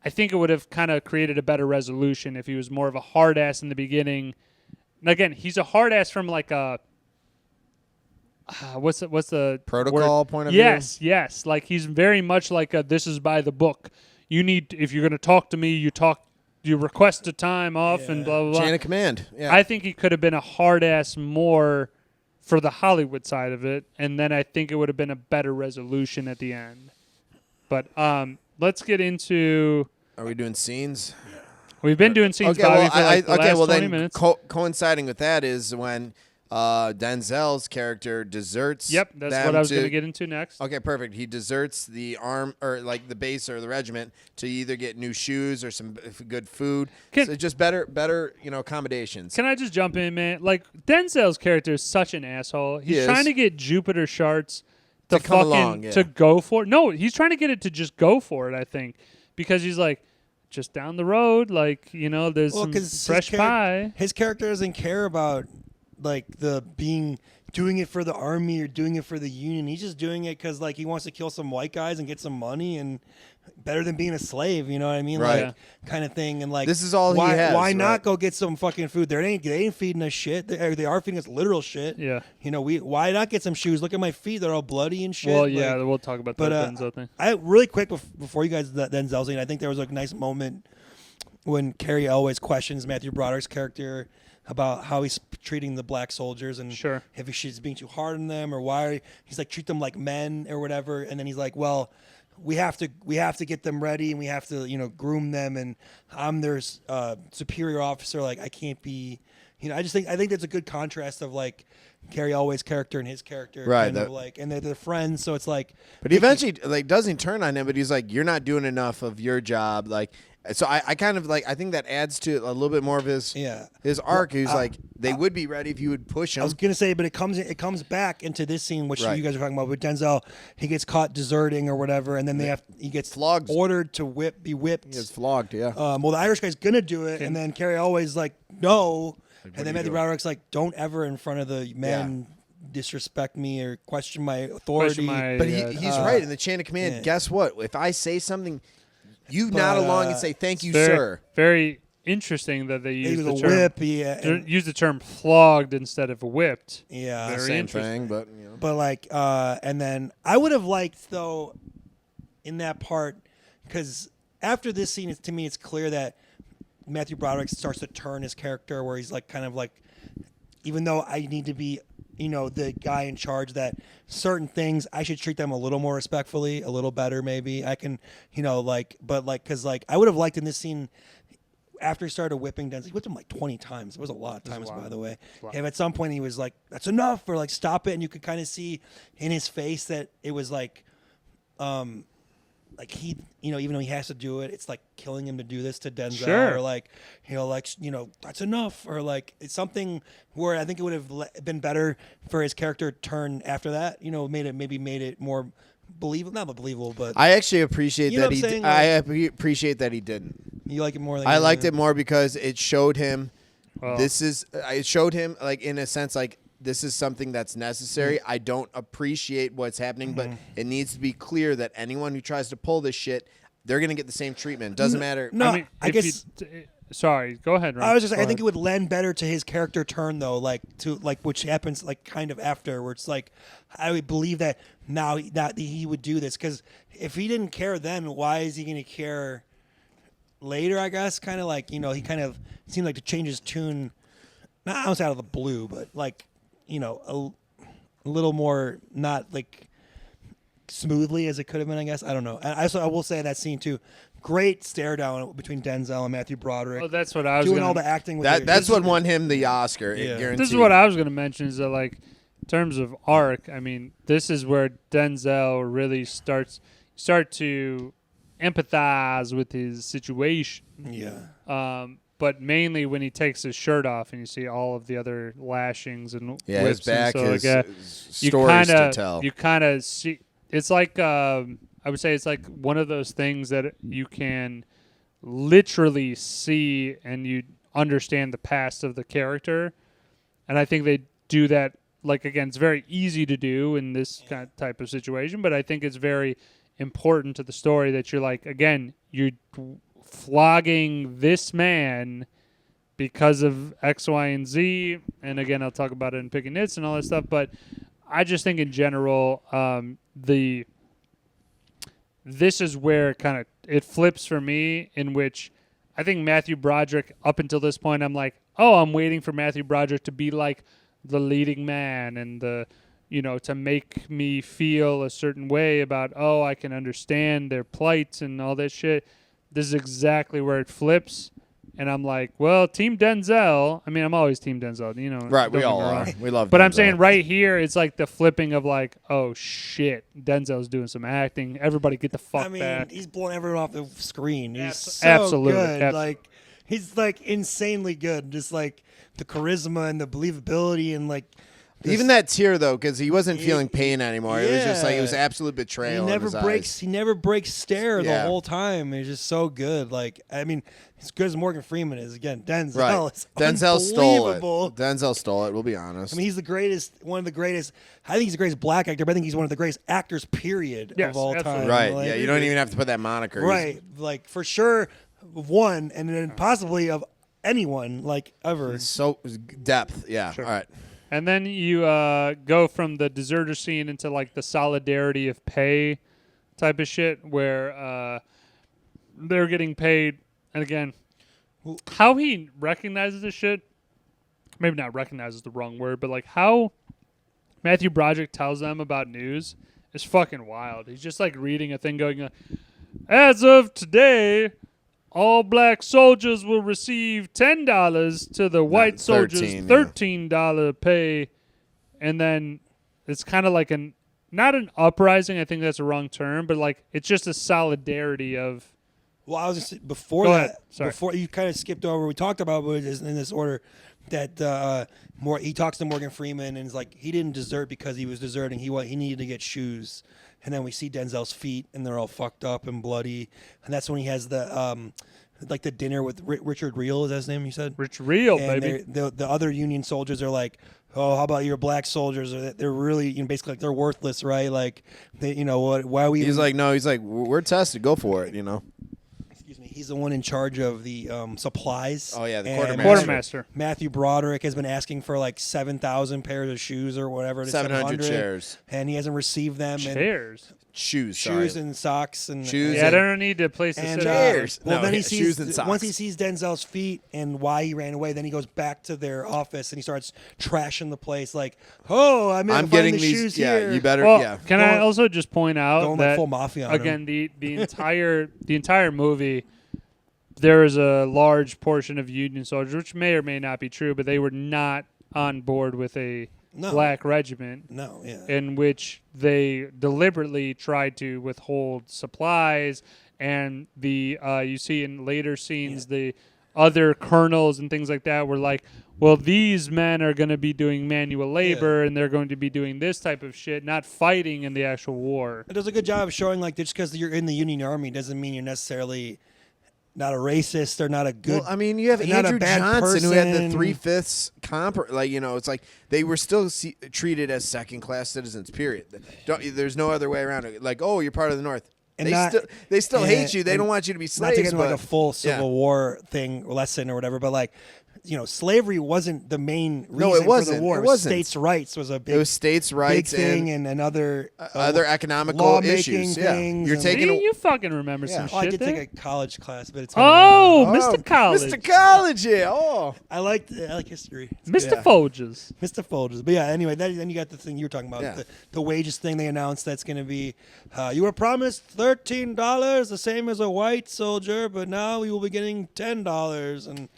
I think it would have kind of created a better resolution if he was more of a hard ass in the beginning. And again, he's a hard ass from like a what's the protocol word? Point of view? Yes. Like he's very much like a this is by the book. You need, if you're going to talk to me, you request a time off and blah blah blah. Chain of command. Yeah. I think he could have been a hard ass more for the Hollywood side of it, and then I think it would have been a better resolution at the end. But let's get into. Are we doing scenes? We've been doing scenes, Bobby, for like the last 20 minutes. Coinciding with that is when Denzel's character deserts. Yep, that's what I was going to get into next. Okay, perfect. He deserts the the base or the regiment to either get new shoes or some good food. So just better, accommodations. Can I just jump in, man? Like Denzel's character is such an asshole. He's trying to get Jupiter Sharts to to go for it. No, he's trying to get it to just go for it, I think, because he's like, just down the road, like, there's some fresh pie. His character doesn't care about like the being doing it for the army or doing it for the union. He's just doing it because like he wants to kill some white guys and get some money, and better than being a slave. You know what I mean? Right. Like kind of thing. And like This is all he why, has, Why right? not go get some fucking food? They ain't feeding us shit. They are feeding us literal shit. Yeah. You know, why not get some shoes? Look at my feet; they're all bloody and shit. Well, Like, yeah, we'll talk about that Denzel thing. I really quick before you guys that Denzel scene, I think there was a nice moment when Carrie Elwes questions Matthew Broderick's character about how he's treating the black soldiers and Sure. if she's being too hard on them or why he's like treat them like men or whatever, and then he's like, well, we have to get them ready and we have to groom them, and I'm their superior officer, like I can't be. I think that's a good contrast of like Carrie Elwes' character and his character, Right, kind of like, and they're friends, so it's like. But he eventually like doesn't turn on him, but he's like, "You're not doing enough of your job." Like, so I kind of like I think that adds to a little bit more of his arc. He's like, they would be ready if you would push him. I was gonna say, but it comes back into this scene, which Right. you guys are talking about with Denzel. He gets caught deserting or whatever, and then he gets Flogged. ordered to be whipped. He gets flogged, yeah. Well, the Irish guy's gonna do it, and then Carrie always like no, Like, and then Matthew Broderick's like, don't ever in front of the men disrespect me or question my authority. But he's right in the chain of command. yeah. Guess what? If I say something, you nod along and say thank you, very, sir. Very interesting that they use He the was a term whip, and- use the term flogged instead of whipped. yeah. Very Same interesting. thing, but But like, and then I would have liked though, in that part, because after this scene, to me, it's clear that Matthew Broderick starts to turn his character, where he's like, kind of like, even though I need to be, the guy in charge, that certain things I should treat them a little more respectfully, a little better, maybe I can, because like I would have liked in this scene. After he started whipping Denzel, he whipped him like 20 times. It was a lot of times, by the way. And at some point, he was like, "That's enough," or like, "Stop it!" And you could kind of see in his face that it was like he, even though he has to do it, it's like killing him to do this to Denzel, Sure. or like, that's enough, or like it's something where I think it would have been better for his character turn after that. Made it more believable, not believable, but I actually appreciate You know that what he. I'm saying? I appreciate that he didn't. you like it more. Than I liked it more because it showed him. Well, It showed him like in a sense like this is something that's necessary. I don't appreciate what's happening, but it needs to be clear that anyone who tries to pull this shit, they're gonna get the same treatment. Doesn't matter. No, I mean, I if guess. sorry, go ahead, Ron. I was just. Go I think it ahead. would lend better to his character turn, though, which happens like kind of after, where it's like I would believe that now that he would do this, because if he didn't care then, why is he going to care later? I guess kind of like he kind of seemed like to change his tune, not out of the blue, but like a little more not like smoothly as it could have been. I guess I don't know. And I will say that scene too. Great stare down between Denzel and Matthew Broderick. Oh, that's what I was doing gonna, all the acting. With That's what won him the Oscar. Yeah. Guaranteed. This is what I was going to mention is that, like, in terms of arc, I mean, this is where Denzel really start to empathize with his situation. Yeah. But mainly when he takes his shirt off and you see all of the other lashings and Yeah, whips his back, and his, so, like, his stories to tell. You kind of see. It's like I would say it's like one of those things that you can literally see and you understand the past of the character, and I think they do that. Like, again, it's very easy to do in this kind of type of situation, but I think it's very important to the story that you're like, again, you're flogging this man because of X, Y, and Z. And again, I'll talk about it in Picking Nits and all that stuff. But I just think in general, this is where kind of it flips for me, in which I think Matthew Broderick, up until this point, I'm like, oh, I'm waiting for Matthew Broderick to be like the leading man and to make me feel a certain way about, oh, I can understand their plight and all that shit. This is exactly where it flips. And I'm like, well, Team Denzel. I mean, I'm always Team Denzel, Right, don't we get all me are. wrong. We love But Denzel. I'm saying right here, it's like the flipping of like, oh, shit, Denzel's doing some acting. Everybody get the fuck I mean, back. he's blowing everyone off the screen. He's so Absolutely. good. Like, he's like insanely good. Just like the charisma and the believability and like Even that tear though, because he wasn't feeling pain anymore. It was just like it was Yeah. absolute betrayal. He in his eyes. never breaks stare the Yeah. whole time. It's just so good. Like, I mean, as good as Morgan Freeman is, again, Denzel Right. is Denzel stole it. unbelievable. Denzel stole it. We'll be honest. I mean, he's the greatest, one of the greatest. I think he's the greatest black actor, but I think he's one of the greatest actors, period, Yes, of all absolutely. time. right. Like, Yeah. You don't even have to put that moniker. He's- right. Like, for sure, of one, and then possibly of anyone, like, ever. So depth. Yeah. Sure. All right. And then you go from the deserter scene into like the solidarity of pay type of shit where they're getting paid. And again, how he recognizes this shit, maybe not recognizes the wrong word, but like how Matthew Broderick tells them about news is fucking wild. He's just like reading a thing going, as of today, all black soldiers will receive $10 to the white soldiers' 13, $13 pay. And then it's kind of like not an uprising, I think that's a wrong term, but like it's just a solidarity of. Well, I was just before Go that. ahead. Sorry. Before you kind of skipped over, we talked about it in this order that he talks to Morgan Freeman and is like he didn't desert because he was deserting. He needed to get shoes, and then we see Denzel's feet and they're all fucked up and bloody, and that's when he has the like the dinner with Richard Reel. Is that his name? You said Rich Real, and baby. the other Union soldiers are like, oh, how about your black soldiers? They're really, basically like they're worthless, right? Like, what? Why are we? He's like, no. He's like, we're tested. Go for it. Excuse me. He's the one in charge of the supplies. Oh, yeah, the And Quartermaster. Matthew Broderick has been asking for like 7,000 pairs of shoes or whatever. To 700 chairs. and he hasn't received them. Chairs. Shoes. Shoes Sorry. and socks and Shoes Yeah, I and- don't need a place to and sit. chairs. well, No, then he shoes sees and socks. once he sees Denzel's feet and why he ran away. Then he goes back to their office and he starts trashing the place. Like, oh, I'm getting the these. shoes Yeah, here. you better. Well, yeah. can I Well, also just point out going like that full mafia on him. again the entire movie, there is a large portion of Union soldiers, which may or may not be true, but they were not on board with a No. black regiment. No, yeah. In which they deliberately tried to withhold supplies, and you see in later scenes the other colonels and things like that were like, well, these men are going to be doing manual labor and they're going to be doing this type of shit, not fighting in the actual war. It does a good job of showing like just because you're in the Union Army doesn't mean you're necessarily not a racist or not a good. Well, I mean, you have not a Andrew bad Johnson who had the person. 3/5 comp. Like, it's like they were still treated as second-class citizens. Period. There's no other way around it. Like, oh, you're part of the North. And They still hate and- you. They and don't want you to be Not slaves. to get into but like a full Civil War thing lesson or whatever, but like, slavery wasn't the main reason No, it wasn't. for the war. It wasn't. States' rights was a big, it was states' big rights thing, and and other economical lawmaking issues. Yeah, things you're and- taking. See, you fucking remember Yeah. some Oh, I shit did there. take a college class, but it's Oh, Oh, Mr. College. Mr. College. Yeah. Oh. I like history. It's Mr. good. Folgers. Mr. Folgers. But yeah, anyway, then you got the thing you were talking about, Yeah. the wages thing they announced that's going to be, you were promised $13, the same as a white soldier, but now you will be getting $10. And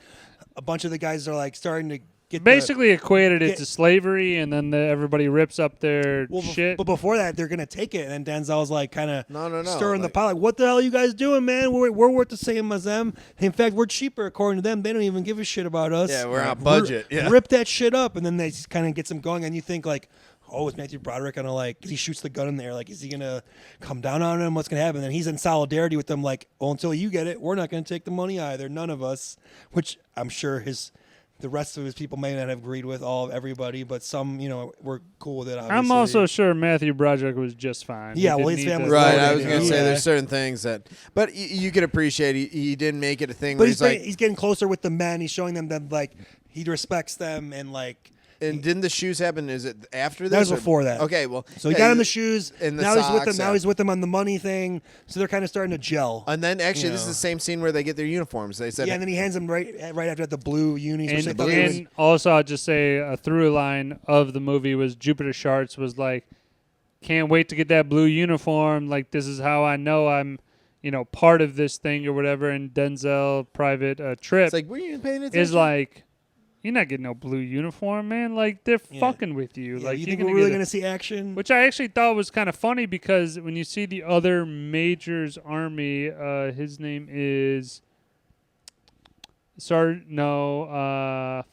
a bunch of the guys are like starting to get Basically equated it get- to slavery, and then everybody rips up their shit. But before that, they're going to take it. And Denzel's like kind of No. stirring the Like- pot. Like, what the hell are you guys doing, man? We're worth the same as them. In fact, we're cheaper according to them. They don't even give a shit about us. Yeah, we're on budget. Yeah. Rip that shit up. And then they kind of get them going. And you think like, oh, is Matthew Broderick gonna he shoots the gun in there? Like, is he gonna come down on him? What's gonna happen? And he's in solidarity with them. Like, well, until you get it, we're not gonna take the money either. None of us. Which I'm sure the rest of his people may not have agreed with everybody, but some, were cool with it. Obviously. I'm also sure Matthew Broderick was just fine. Yeah, He well, didn't his need family to- was Right, loaded, I was going to say yeah. there's certain things that, but you could appreciate he didn't make it a thing But where he's he's like, he's getting closer with the men. He's showing them that like he respects them and like. and didn't the shoes happen? Is it after this? That was or- before that. Okay, well, So he yeah, got him the shoes. and the now he's with them. socks, Now yeah. he's with them on the money thing. So they're kind of starting to gel. And then actually, You this is know. the same scene where they get their uniforms. They said, Yeah, and then he hands them right after that the blue unis. Which I And, thought they was- and also, I'll just say a through line of the movie was Jupiter Sharts was like, can't wait to get that blue uniform. Like, this is how I know I'm, part of this thing or whatever. And Denzel, Private Trip, it's like, were you paying attention? is like, you're not getting no blue uniform, man. Like, they're fucking with you. yeah, Like, you you're think we're gonna really get going a- to see action? Which I actually thought was kind of funny because when you see the other Major's army, his name is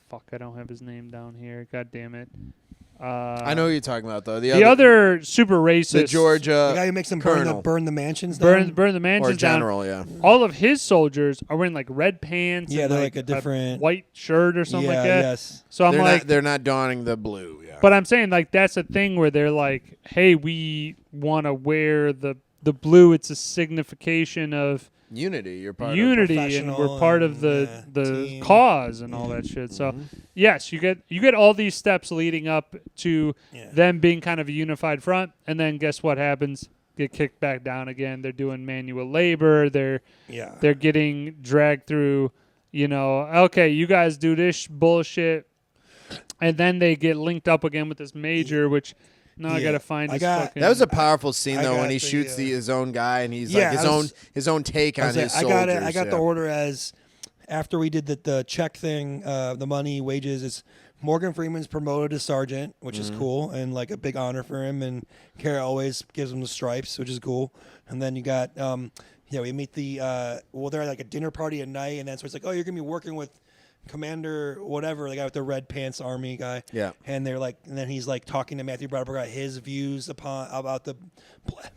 fuck, I don't have his name down here. God damn it. I know who you're talking about though. The other super racist, the Georgia, the guy who makes them colonel. burn the mansions down. burn the mansions or general, down. yeah. All of his soldiers are wearing like red pants. Yeah, and they're like a different white shirt or something like that. Yes. So I'm they're not donning the blue. Yeah. But I'm saying like that's a thing where they're like, hey, we want to wear the blue. It's a signification of unity. You're part unity, of and we're part of the team. cause and all that shit. So yes, you get all these steps leading up to them being kind of a unified front, and then guess what happens? Get kicked back down again. They're doing manual labor. They're getting dragged through. Okay, you guys do this bullshit, and then they get linked up again with this major, which. No, I gotta find his fucking... That was a powerful scene though when he shoots his own guy and he's like his own take on his soldiers. I got the order as after we did the check thing, the money, wages. It's Morgan Freeman's promoted to sergeant, which is cool and like a big honor for him. And Kara always gives him the stripes, which is cool. And then you got we meet they're at like a dinner party at night, and then so it's like, oh, you're gonna be working with Commander whatever, the guy with the red pants army guy. Yeah. And they're like, and then he's like talking to Matthew Broderick about his views about the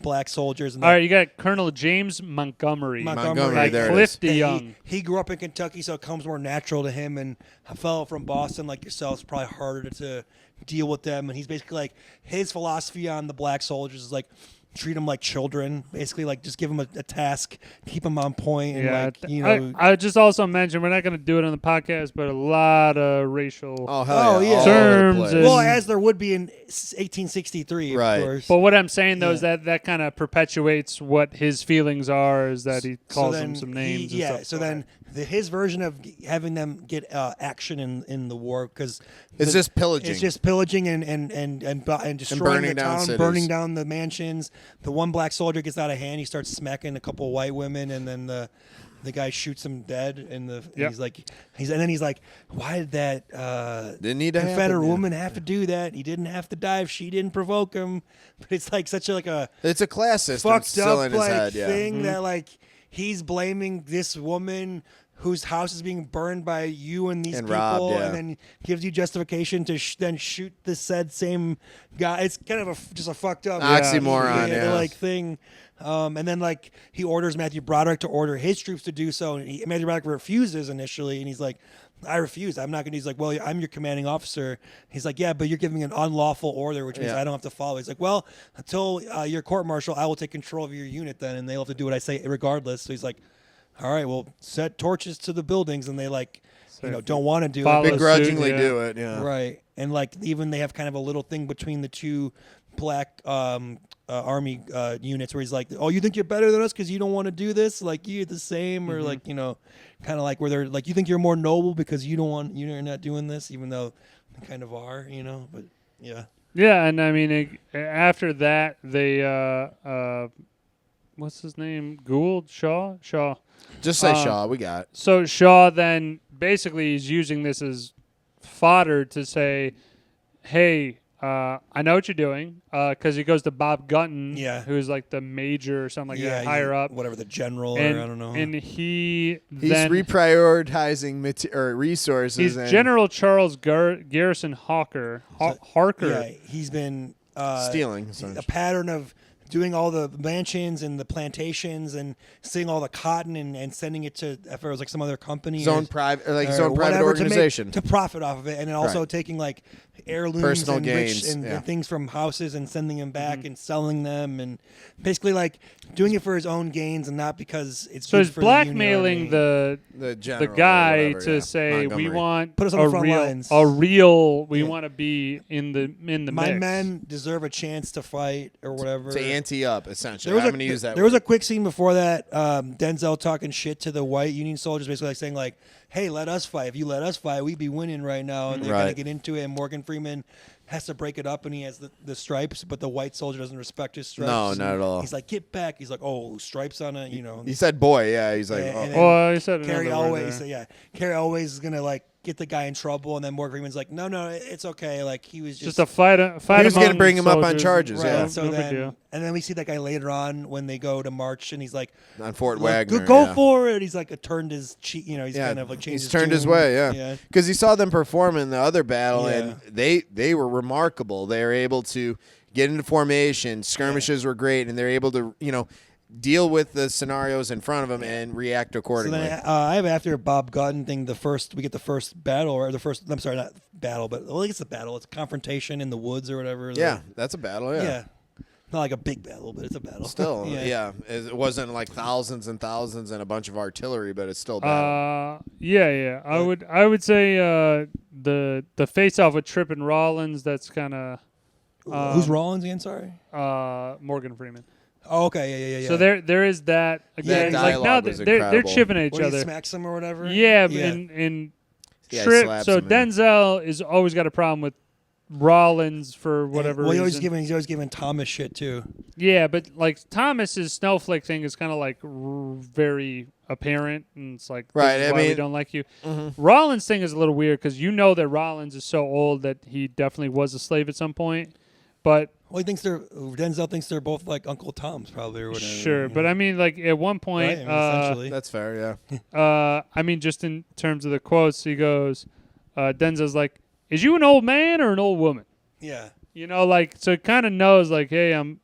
black soldiers. And all right, you got Colonel James Montgomery. Montgomery, there Cliff it is. DeYoung. He grew up in Kentucky, so it comes more natural to him. And a fellow from Boston like yourself is probably harder to deal with them. And he's basically like, his philosophy on the black soldiers is like, treat them like children, basically, like just give them a task, keep them on point, and I just also mentioned we're not going to do it on the podcast, but a lot of racial terms. And, well, as there would be in 1863, right. Of course. But what I'm saying though is that kind of perpetuates what his feelings are, is that he calls them some names. His version of having them get action in the war, because it's just pillaging. It's just pillaging and destroying the town, burning down the mansions. The one black soldier gets out of hand. He starts smacking a couple white women, and then the guy shoots him dead. And he's like, why did that Confederate woman have to do that? He didn't have to die if she didn't provoke him. But it's like it's a class system fucked still up in his head, thing that like he's blaming this woman whose house is being burned by you and these people, robbed, and then gives you justification to then shoot the said same guy. It's kind of just a fucked up oxymoron, like thing. And then like he orders Matthew Broderick to order his troops to do so, and Matthew Broderick refuses initially, and he's like, I refuse. I'm not going to. He's like, well, I'm your commanding officer. He's like, yeah, but you're giving an unlawful order, which means I don't have to follow. He's like, well, until your court-martial, I will take control of your unit then, and they'll have to do what I say regardless. So he's like, all right, well, set torches to the buildings, and they don't want to do it. Begrudgingly do it, right. And like even they have kind of a little thing between the two black army units where he's like, oh, you think you're better than us because you don't want to do this? Like you're the same, or like kind of like where they're like, you think you're more noble because you're not doing this, even though they kind of are, But yeah, and I mean after that they what's his name? Gould? Shaw? Just say Shaw. We got it. So Shaw then basically is using this as fodder to say, hey, I know what you're doing, because he goes to Bob Gunton, who's like the major or something like that, higher up. Whatever, the general, or I don't know. And he's reprioritizing resources. He's General Charles Garrison Harker. Yeah, he's been stealing a pattern of doing all the mansions and the plantations and seeing all the cotton and sending it to, if it was like some other company, his own private organization to profit off of it, and then also taking like heirlooms personal and gains and things from houses and sending them back and selling them, and basically like doing it for his own gains and not because it's so good he's for blackmailing the the guy to say Montgomery. We want put us on the front lines. We want to be in the my mix. men deserve a chance to fight or whatever, to ante up essentially. I'm going to use that. There was a quick scene before that, Denzel talking shit to the white Union soldiers, basically like saying like, hey, let us fight. If you let us fight, we'd be winning right now. And they're going to get into it. And Morgan Freeman has to break it up, and he has the stripes, but the white soldier doesn't respect his stripes. No, not at all. He's like, get back. He's like, oh, stripes on it, He said boy, yeah. He's like, he said Carrie always, Carrie always is going to like get the guy in trouble, and then Morgan Freeman's like, no, it's okay. Like he was Just a fight. He was going to bring him up on charges. right. Yeah. So no big deal. and then we see that guy later on when they go to march, and he's like, On Fort like, Wagner. go yeah. for it. He's like turned his cheek. He's Yeah, kind of like changed. he's turned his tune. way, yeah. Because he saw them perform in the other battle, Yeah. and they were remarkable. They were able to get into formation. Skirmishes were great, and they're able to deal with the scenarios in front of them and react So accordingly. then I have after Bob Gunn thing. We get the first battle or the first. I'm sorry, not battle, but I think it's a battle. It's a confrontation in the woods or whatever. yeah, that's a battle. Yeah. Not like a big battle, but it's a battle. Still, yeah. It wasn't like thousands and thousands and a bunch of artillery, but it's still a battle. Yeah. I would say the face off with Tripp and Rollins. That's kind of Who's Rollins again? Sorry. Morgan Freeman. Oh, okay, yeah. So there is that again. That Like now dialogue was they're incredible. chipping at each Where he other. smacks him or whatever. Yeah, in Yeah, he Tripp. slaps So him, yeah. Denzel is always got a problem with Rollins for whatever Well, reason. he's always giving Thomas shit too. Yeah, but like Thomas's snowflake thing is kind of like very apparent, and it's like, Right, this is I why we mean- don't like you. Rollins' thing is a little weird because that Rollins is so old that he definitely was a slave at some point. But Well, Denzel thinks they're both like Uncle Tom's probably or whatever. sure, but I mean, like at one point, Right, essentially. That's fair, yeah. I mean, just in terms of the quotes, he goes, Denzel's like, "Is you an old man or an old woman?" Yeah. Like, so it kind of knows, like, hey, I'm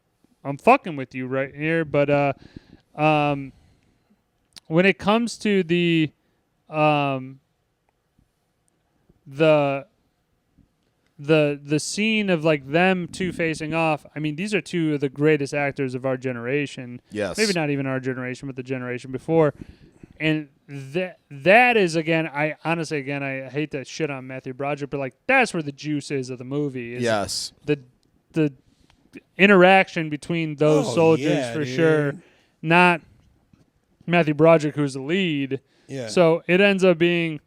fucking with you right here. But when it comes to the scene of like them two facing off, I mean, these are two of the greatest actors of our generation. Yes. Maybe not even our generation, but the generation before. And that is, again, I hate to shit on Matthew Broderick, but like that's where the juice is of the movie. Is Yes. The interaction between those soldiers yeah, for dude. sure, not Matthew Broderick, who's the lead. Yeah. So it ends up being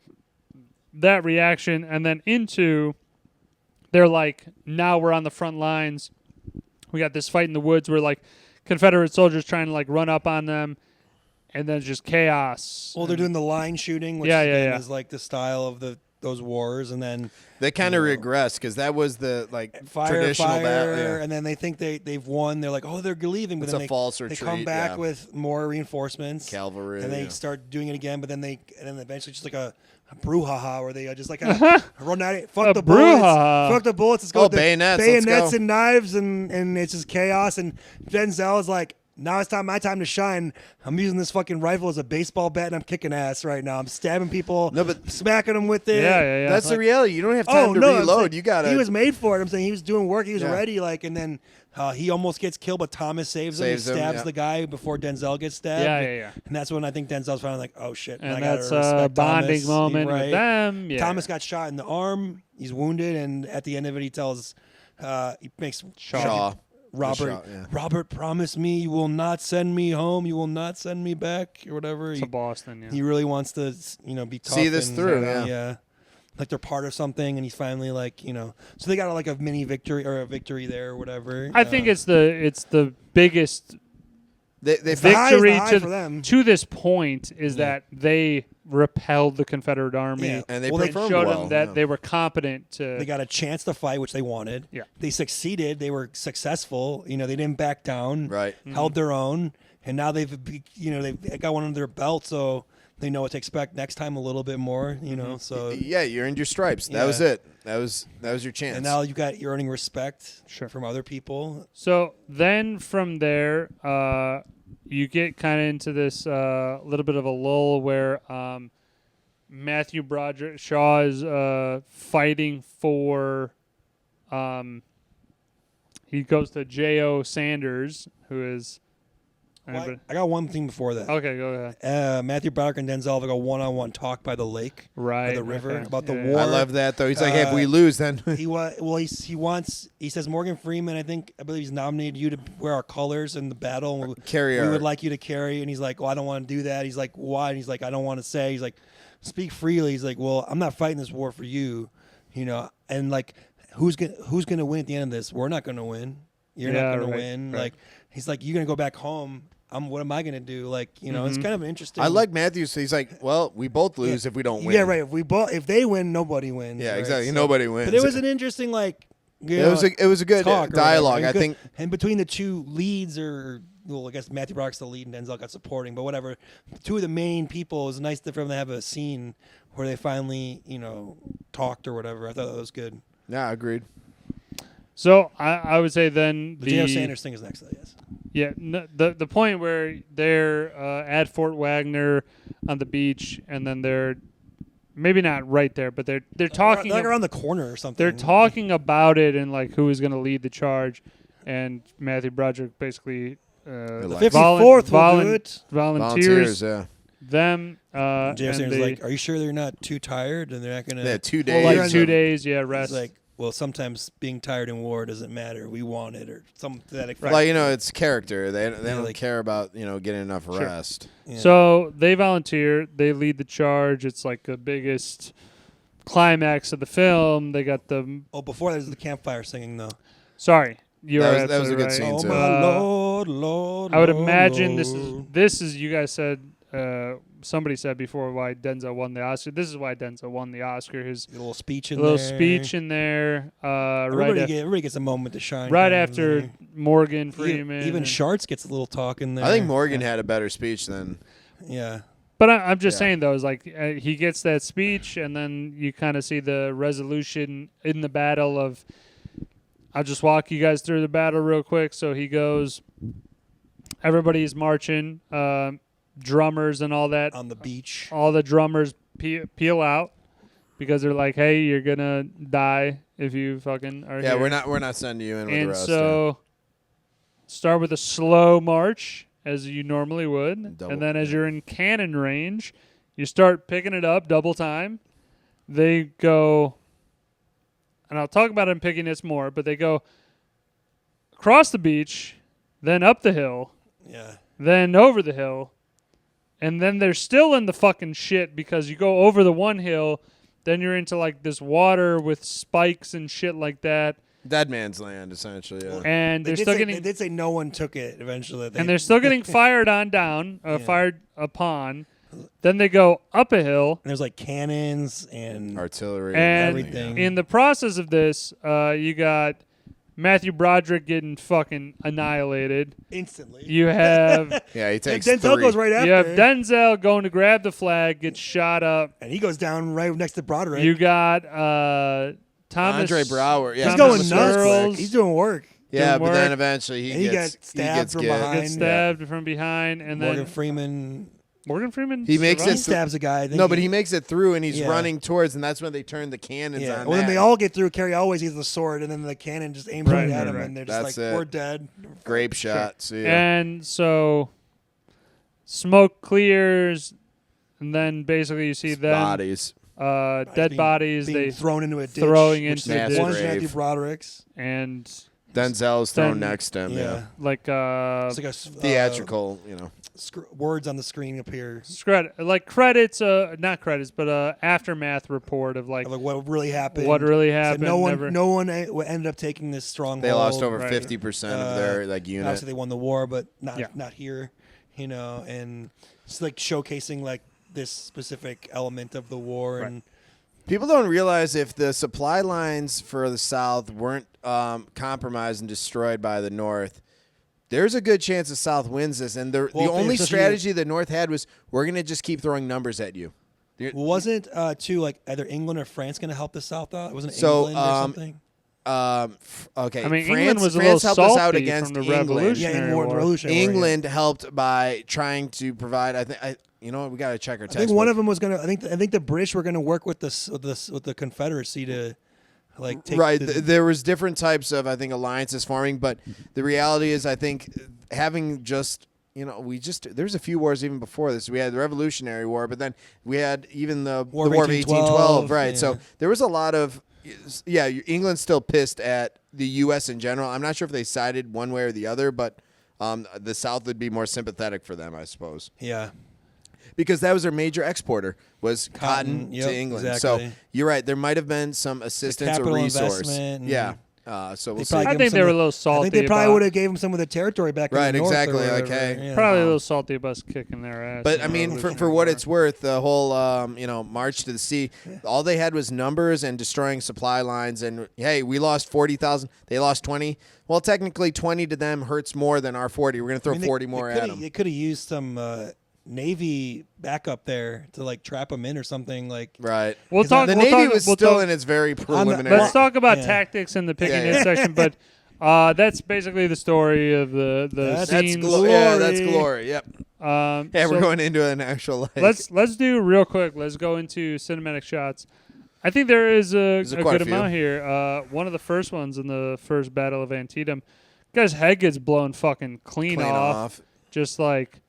that reaction, and then into they're like, now we're on the front lines. We got this fight in the woods where like Confederate soldiers trying to like run up on them, and then just chaos. Well, they're doing the line shooting, which is like the style of those wars, and then They kind of regress because that was the traditional fire, battle. Yeah. and then they think they've won. They're like, oh, they're leaving, but It's then a false they come retreat, back yeah. with more reinforcements, Cavalry, and they yeah. start doing it again. But then eventually just like a brouhaha where they just like run at it. Fuck A the bullets. brouhaha. Fuck the bullets. Let's go. Oh, with the bayonets, let's bayonets go. and knives, and it's just chaos. And Denzel is like, now it's my time to shine. I'm using this fucking rifle as a baseball bat, and I'm kicking ass right now. I'm stabbing people, No, but- smacking them with it. Yeah. That's the reality. You don't have time to I'm reload. saying You gotta. He was made for it. I'm saying he was doing work. He was Yeah. ready. And then he almost gets killed, but Thomas saves him. He Saves him, stabs yeah. the guy before Denzel gets stabbed. Yeah. And that's when I think Denzel's finally like, oh shit. And I gotta that's a respect bonding Thomas. moment Right. with them. Yeah. Thomas got shot in the arm. He's wounded, and at the end of it, he tells, he makes Shaw. Robert, Shaw, yeah. Robert, promise me you will not send me home. You will not send me back or whatever. to Boston. Yeah. He really wants to, be tough. See this and, through, yeah. Like they're part of something, and he's finally like, So they got like a mini victory or a victory there or whatever. I think it's the biggest They the high is the victory high for them. to this point is that they repelled the Confederate Army. Yeah. and they Well, they performed showed well. them that yeah. they were competent to. They got a chance to fight, which they wanted. Yeah. They succeeded. They were successful. They didn't back down. Right. Held their own, and now they've got one under their belt, so they know what to expect next time a little bit more. So Yeah, you earned your stripes. That Yeah. was it. That was your chance. and now you're earning respect Sure. from other people. So then from there, you get kind of into this little bit of a lull where Matthew Broderick Shaw is fighting for. He goes to J.O. Sanders, who is. Well, I got one thing before that. Okay, go ahead. Matthew Broderick and Denzel have like a one-on-one talk by the lake, Right. by the river, okay. about the Yeah. war. I love that though. He's like, hey, if we lose, then He says Morgan Freeman. I believe he's nominated you to wear our colors in the battle. And Carry we our- would like you to carry. And he's like, well, I don't want to do that. He's like, why? And he's like, I don't want to say. He's like, speak freely. He's like, well, I'm not fighting this war for you, And like, who's gonna win at the end of this? We're not gonna win. You're Yeah, not gonna right, win. right. Like, he's like, you're gonna go back home. what am I going to do? Like, it's kind of an interesting. I like Matthews. He's like, well, we both lose if we don't win. Yeah, right. If they win, nobody wins. Yeah, right? exactly. So, nobody wins. But it was an interesting it was a good dialogue. I think. And between the two leads, I guess Matthew Broderick's the lead and Denzel got supporting, but whatever. Two of the main people, it was nice for them to have a scene where they finally, talked or whatever. I thought that was good. Yeah, agreed. So I would say then The J.O. Sanders thing is next, I guess. Yeah, the point where they're at Fort Wagner on the beach, and then they're maybe not right there, but they're talking like around the corner or something. They're talking about it and like who is going to lead the charge, and Matthew Broderick basically the 54th will do it. Volunteers yeah. them. J.O. Sanders is like, are you sure they're not too tired and they're not going to? Yeah, 2 days. Well, like 2 days, yeah, rest. He's like, well, sometimes being tired in war doesn't matter. We want it, or something to that effect. Like, it's character. They don't care about getting enough rest. Yeah. So they volunteer. They lead the charge. It's like the biggest climax of the film. They got the. Oh, before there's the campfire singing though. Sorry, that was a good right. scene too. Oh my Lord, Lord. I would Lord, imagine Lord. this is you guys said. Somebody said before why Denzel won the Oscar. This is why Denzel won the Oscar. His little speech in there. Everybody gets a moment to shine. Right after Morgan Freeman. Even Sharts gets a little talk in there. I think Morgan had a better speech than. Yeah. But I'm just saying, though, is like he gets that speech, and then you kind of see the resolution in the battle of. I'll just walk you guys through the battle real quick. So he goes. Everybody's marching. Drummers and all that on the beach. All the drummers peel out because they're like, "Hey, you're gonna die if you fucking are here." Yeah, we're not sending you in with the rest. And so, start with a slow march as you normally would, and then as you're in cannon range, you start picking it up double time. They go, and I'll talk about it in picking this more, but they go across the beach, then up the hill, then over the hill. And then they're still in the fucking shit because you go over the one hill, then you're into like this water with spikes and shit like that. Dead man's land, essentially. Yeah. And they did say no one took it eventually. And they're still getting fired upon. Then they go up a hill. And there's like cannons and artillery and everything. In the process of this, you got Matthew Broderick getting fucking annihilated instantly. You have he takes and Denzel goes right after. You have Denzel going to grab the flag, gets shot up, and he goes down right next to Broderick. You got Thomas Andre Brower. Yeah, he's going nuts. He's doing work. Yeah, but then eventually he gets stabbed from behind. Gets stabbed from behind, and Morgan Freeman. He makes it. Stabs a guy. But he makes it through, and he's running towards, and that's when they turn the cannons on. Well, then they all get through. Carrie always uses the sword, and then the cannon just aims right at him, and they're just we're dead. Grape shot. Sure. And so smoke clears, and then basically you see them bodies, dead bodies. They thrown into a ditch. Throwing into the ditch. One's Matthew Broderick's, and Denzel's thrown next to him. Yeah. Like it's like a theatrical, words on the screen appear. Like credits, not credits, but aftermath report of like what really happened. What really happened. So no one ended up taking this stronghold. They lost over 50% of their unit. Obviously, they won the war, but not here. And it's like showcasing like this specific element of the war and. People don't realize if the supply lines for the South weren't compromised and destroyed by the North, there's a good chance the South wins this. And the only strategy the North had was, we're going to just keep throwing numbers at you. Wasn't like either England or France going to help the South out? Wasn't England or something? Okay. I mean, France, England was France a helped little us out salty against from the England. Revolutionary War. England helped by trying to provide. You know what? We got to check our textbook. I think one of them was going to. I think the British were going to work with the Confederacy to, like, take. Right. There was different types of alliances forming, but the reality is, I think having just. There's a few wars even before this. We had the Revolutionary War, but then we had even the War of 1812. Right. Yeah. So there was a lot of. Yeah, England's still pissed at the U.S. in general. I'm not sure if they sided one way or the other, but the South would be more sympathetic for them, I suppose. Yeah. Because that was their major exporter, was cotton to England. Exactly. So you're right. There might have been some assistance or resource. Yeah. So we'll They see. probably I give think him they were a some little of the- salty. I think they probably about- would have gave him some of the territory back in Right, the north. or exactly, like, whatever, hey. yeah. Probably a little salty about us kicking their ass. But in I the mean, Revolutionary for what War. it's worth, the whole march to the sea, all they had was numbers and destroying supply lines. And hey, we lost 40,000. They lost 20. Well, technically, 20 to them hurts more than our 40. We're gonna throw 40 more at them. They could have used some Navy backup there to like trap them in or something. Like Right. We'll talk. The we'll Navy talk, was we'll still talk- in its very preliminary. Let's talk about Yeah. tactics in the picking Yeah, yeah. it section, but that's basically the story of the That's scenes. Yeah, that's glory. Yep. Yeah, Yeah, we're going into an actual. Like, Let's do real quick. Let's go into cinematic shots. I think there is a quite good a few. amount here. One of the first ones in the first Battle of Antietam, guy's head gets blown fucking clean off. Just like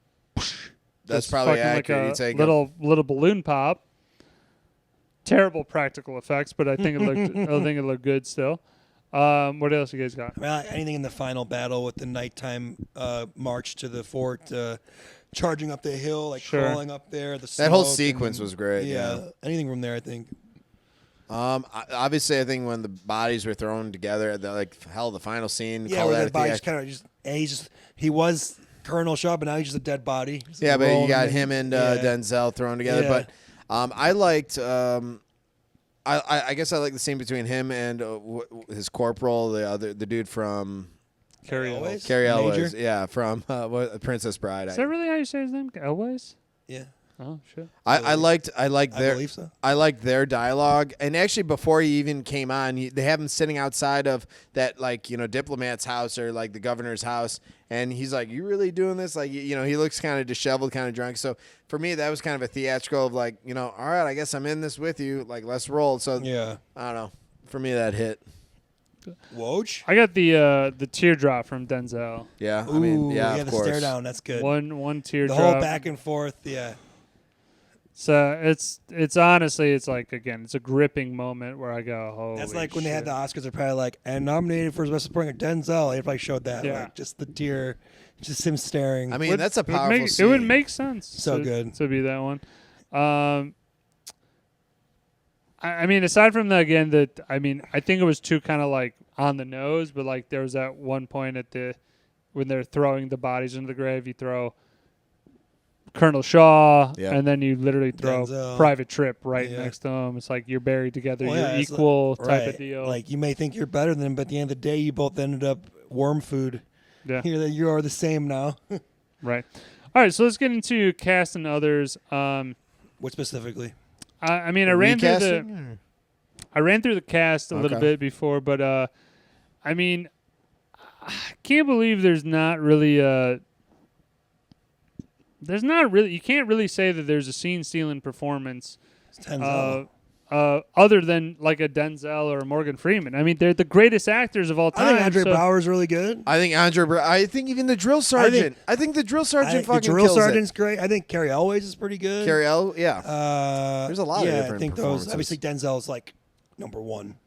That's just probably fucking accurate. You Like take a little balloon pop. Terrible practical effects, but I think it looked good still. What else you guys got? well, anything in the final battle with the nighttime march to the fort, charging up the hill, like Sure. crawling up there. That whole smoke sequence and- was great, yeah. anything from there, I think. Obviously, I think when the bodies were thrown together, the final scene. Yeah, call where that the a body theat- just kind of he was Colonel Shaw, but now he's just a dead body. Just Yeah, but you rolling got in. him and Yeah. Denzel thrown together. Yeah. But I liked. I guess I like the scene between him and his corporal, the dude from Carrie Elwes? Elwes. Carrie Major? Elwes. Yeah, from Princess Bride. Is that really how you say his name? Elwes? Yeah, Oh shit. I liked I their believe so. I liked their dialogue, and actually before he even came on, they have him sitting outside of that diplomat's house or like the governor's house, and he's like, "You really doing this?" Like he looks kind of disheveled, kind of drunk. So for me, that was kind of a theatrical of like, all right, I guess I'm in this with you. Like let's roll. So Yeah, I don't know. For me, that hit. Woj. I got the teardrop from Denzel. Yeah, Ooh, I mean, yeah, of the course. stare down. That's good. One The teardrop. whole back and forth. Yeah, So it's honestly it's like again it's a gripping moment where I go, holy that's like when they had shit. the Oscars. They're probably like, and nominated for best supporting Denzel. They probably showed that. Yeah. Like, just the tear, just him staring. I mean, Would- that's a it would powerful make- scene. It would make sense. So good. to be that one. I mean, aside from that, again, I think it was too kind of like on the nose, but like there was that one point when they're throwing the bodies into the grave, you throw Colonel Shaw, Yeah. and then you literally throw Denzel. Private Tripp right Yeah. next to him. It's like you're buried together, Well, you're yeah, it's equal like- type right. of deal. Like you may think you're better than him, but at the end of the day, you both ended up worm food. yeah, You are the same now. right. All right, so let's get into cast and others. What specifically? I mean, I ran through Recasting? the cast a little Okay. bit before, but I mean, I can't believe there's not really you can't really say that there's a scene stealing performance It's Denzel. other than like a Denzel or a Morgan Freeman. I mean, they're the greatest actors of all time. I think Andre so- Bauer's really good. I think I think even the drill sergeant. I think the drill sergeant the fucking drill kills sergeant's great. I think Carrie Elwes is pretty good. it. Carrie L. Yeah. There's a lot of I different think those. performances. Obviously, Denzel's like number one.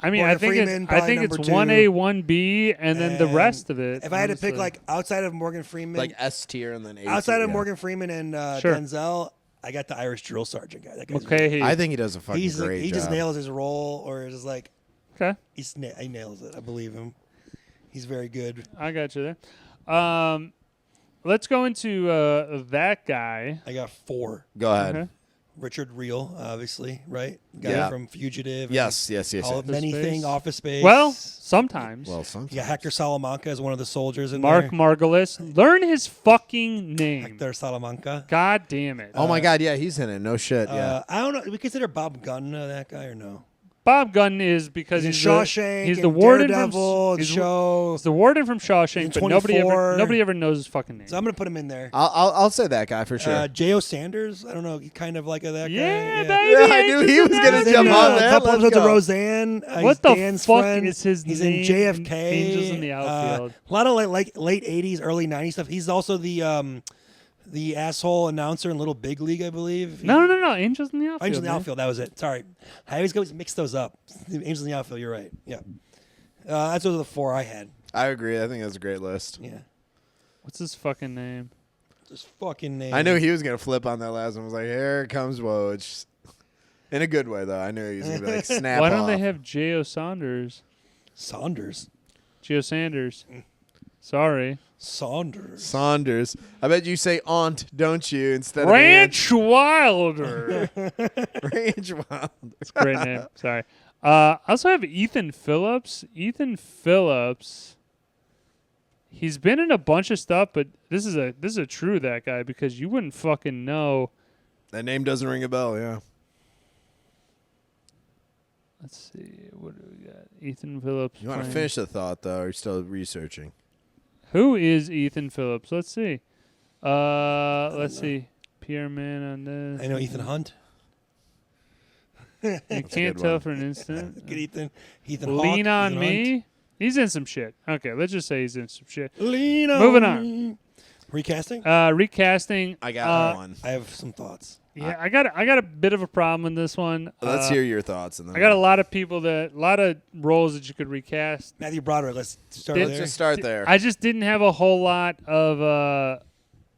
I mean, Morgan I think Freeman, I probably think it's number 1A, two. 1B, and then the And rest of it. If I had to pick honestly. like outside of Morgan Freeman, like S tier and then A outside tier, of yeah. Morgan Freeman and Sure. Denzel, I got the Irish drill sergeant guy. That guy's okay, I think he does a fucking he's great he job. just nails his role, or is like okay. he nails it. I believe him. He's very good. I got you there. Let's go into that guy. I got 4. Go ahead. Okay. Richard Reel, obviously, right? Guy Yeah. from Fugitive. Yes. All many Space. thing, Office Space. Well, sometimes. Well, sometimes. you got Hector Salamanca as one of the soldiers in Mark there. Margolis. Learn his fucking name. Hector Salamanca. God damn it. Oh my God! Yeah, he's in it. No shit. Yeah. I don't know. Do we consider Bob Gunn that guy or no? Bob Gunn is because He's he's in the, Shawshank. he's and the warden Daredevil, from the he's, show. he's the warden from Shawshank, In but nobody 24. ever knows his fucking name. So I'm gonna put him in there. I'll say that guy for sure. J.O. Sanders. I don't know. He kind of like that yeah, guy. baby. Yeah, I knew he was gonna He's in, jump on a that. couple Let's episodes of go. Roseanne. What He's the Dan's fuck friend. is his He's name? in JFK. Angels in the Outfield. A lot of like late '80s, early '90s stuff. He's also the asshole announcer in Little Big League, I believe. No. Angels in the Outfield. Angels in the man. Outfield. That was it. Sorry, I always mix those up. Angels in the Outfield. You're right. Yeah. That's those are the 4 I had. I agree. I think that's a great list. Yeah. What's his fucking name? Just fucking name. I knew he was gonna flip on that last one. I was like, here comes Woj. In a good way, though. I knew he was gonna be like, snap Why don't off. they have J.O. Saunders? Saunders. Geo Sanders. Sorry. Saunders. I bet you say aunt, don't you, instead of Ranch Wilder. Ranch Wilder. It's a great name. Sorry. I also have Ethan Phillips. Ethan Phillips. He's been in a bunch of stuff, but this is a true that guy because you wouldn't fucking know. That name doesn't ring a bell, yeah. Let's see. What do we got? Ethan Phillips. You want to finish the thought, though, or you're still researching? Who is Ethan Phillips? Let's see. Let's see. Pierre Man on this. I know Ethan Hunt. You can't tell one. for an instant. Good Ethan. Ethan Lean Hawke, on Ethan me. Hunt. He's in some shit. Okay, let's just say he's in some shit. Lean on Moving on. me. Recasting? Recasting. I got one. I have some thoughts. Yeah, I got a bit of a problem with this one. Let's hear your thoughts. And then I got a lot of people a lot of roles that you could recast. Matthew Broderick, let's start Let's there. just start there. I just didn't have a whole lot of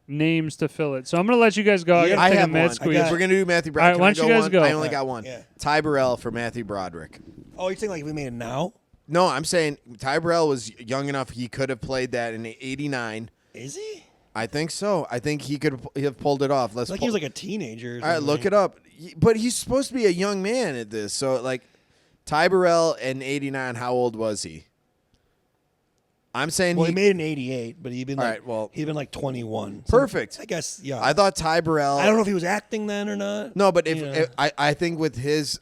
names to fill it, so I'm gonna let you guys go. I Yeah, gotta I take a have med one. squeeze. If we're going to do Matthew All Broderick, right, why don't you guys go? I only got one. Yeah. Ty Burrell for Matthew Broderick. Oh, you're saying like if we made it now? No, I'm saying Ty Burrell was young enough he could have played that in '89. Is he? I think so. I think he could have pulled it off. Let's Like pull- he was like a teenager. All right, look it up. But he's supposed to be a young man at this. So, like, Ty Burrell in '89, how old was he? I'm saying Well, he made it in '88, but he'd been All like right, well- he'd been like 21. So Perfect. I guess yeah. I thought Ty Burrell. I don't know if he was acting then or not. No, but if, You know. if I think with his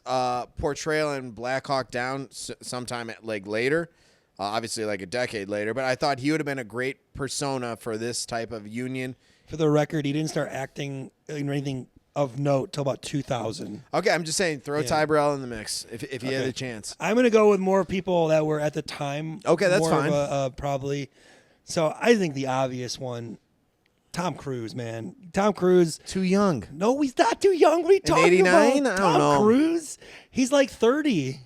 portrayal in Black Hawk Down sometime like later, obviously like a decade later, but I thought he would have been a great persona for this type of union. For the record, he didn't start acting in anything of note till about 2000. Okay, I'm just saying, throw Yeah. Ty Burrell in the mix if he had Okay. a chance. I'm gonna go with more people that were at the time. Okay, that's more fine. Of probably. So I think the obvious one, Tom Cruise, man. Tom Cruise. Too young. No, he's not too young. What are you talking 89? about? I don't Tom know. Cruise. He's like 30.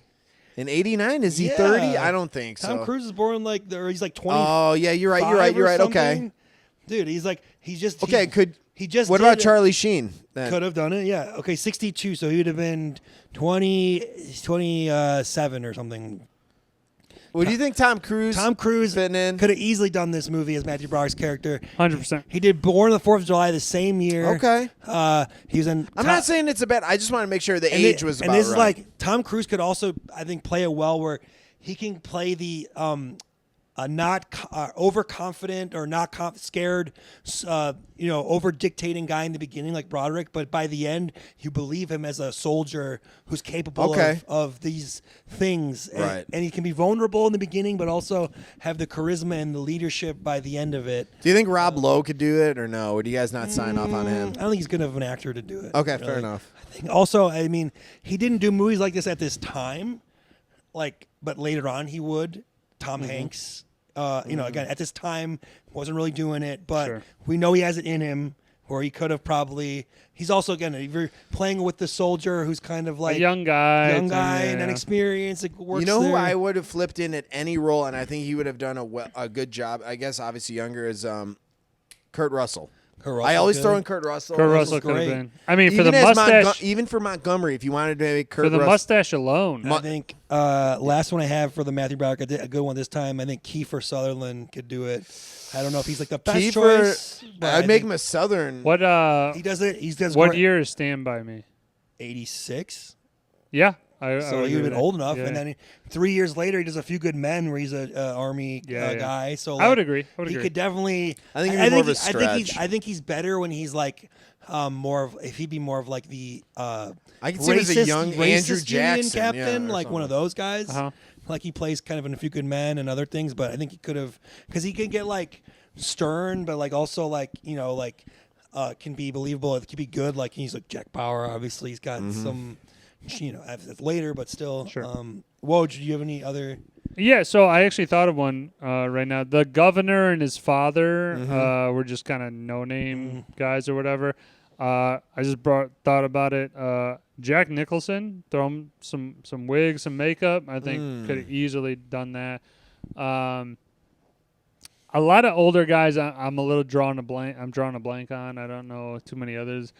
In '89, is he Yeah. 30? I don't think so. Tom Cruise is born like, or he's like 20. Oh yeah, you're right. Okay. Dude, he's like, he's just. Okay. He just. What did about it. Charlie Sheen? then? Could have done it, yeah. Okay, 62, so he would have been 27 or something. What do you think Tom Cruise? Tom Cruise fitting in? could have easily done this movie as Matthew Broderick's character. 100%. He did Born on the 4th of July the same year. Okay. He was in. I'm not saying it's a bad. I just want to make sure the age was about And this right. is like Tom Cruise could also, I think, play it well where he can play the not overconfident or not scared, over dictating guy in the beginning like Broderick, but by the end you believe him as a soldier who's capable Okay. of these things, Right. and he can be vulnerable in the beginning, but also have the charisma and the leadership by the end of it. Do you think Rob Lowe could do it or no? Or do you guys not sign off on him? I don't think he's good enough of an actor to do it. Okay, really. fair enough. I think also, I mean, he didn't do movies like this at this time, but later on he would. Tom Mm-hmm. Hanks, again at this time wasn't really doing it, but Sure. we know he has it in him, where he could have probably. He's also again, if you're playing with the soldier who's kind of like A young guy. and yeah. inexperienced. It works You know who there. I would have flipped in at any role, and I think he would have done a good job. I guess obviously younger is Kurt Russell. Kurt I Russell always could. throw in Kurt Russell. Kurt Russell's Russell could have great. been. I mean, for the Even as mustache. even for Montgomery, if you wanted to make Kurt For the Russell. mustache alone. I think last one I have for the Matthew Broderick, I did a good one this time. I think Kiefer Sutherland could do it. I don't know if he's like the best Kiefer, choice. but I'd I make think him a Southern. What he does it. He does what great. year is Stand By Me? 86. Yeah. So I would he agree would have with been that. old enough, Yeah. and then 3 years later, he does A Few Good Men, where he's a army Yeah, yeah. guy. So I would like, agree. He could definitely. I think it'd be more of a I think he's better when he's like more of. If he'd be more of like the. I can see him as a young Andrew racist Union Jackson, captain, yeah, or like one of those guys. Uh-huh. Like he plays kind of in A Few Good Men and other things, but I think he could have because he could get like stern, but like also like can be believable. It could be good. Like he's like Jack Bauer. Obviously, he's got some. That's later, but still. Sure. Woj, do you have any other? Yeah, so I actually thought of one right now. The governor and his father were just kind of no-name guys or whatever. I just thought about it. Jack Nicholson, throw him some wigs, some makeup. I think could have easily done that. A lot of older guys, I'm a little drawing a blank. I'm drawing a blank on. I don't know too many others.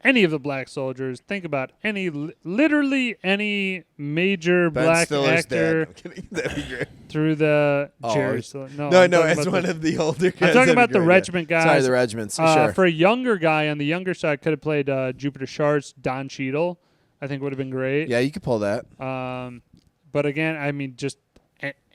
any of the black soldiers. Think about literally any major Ben black Stiller's actor dead. I'm kidding. That'd be great. through the Oh, Jerry he's- Stiller. No, I'm talking as about one the- of the older guys. I'm talking that'd be about the great, regiment yeah. guys. Sorry, the regiments. Sure. For a younger guy on the younger side, could have played Jupiter Sharps, Don Cheadle. I think would have been great. Yeah, you could pull that. But again, I mean, just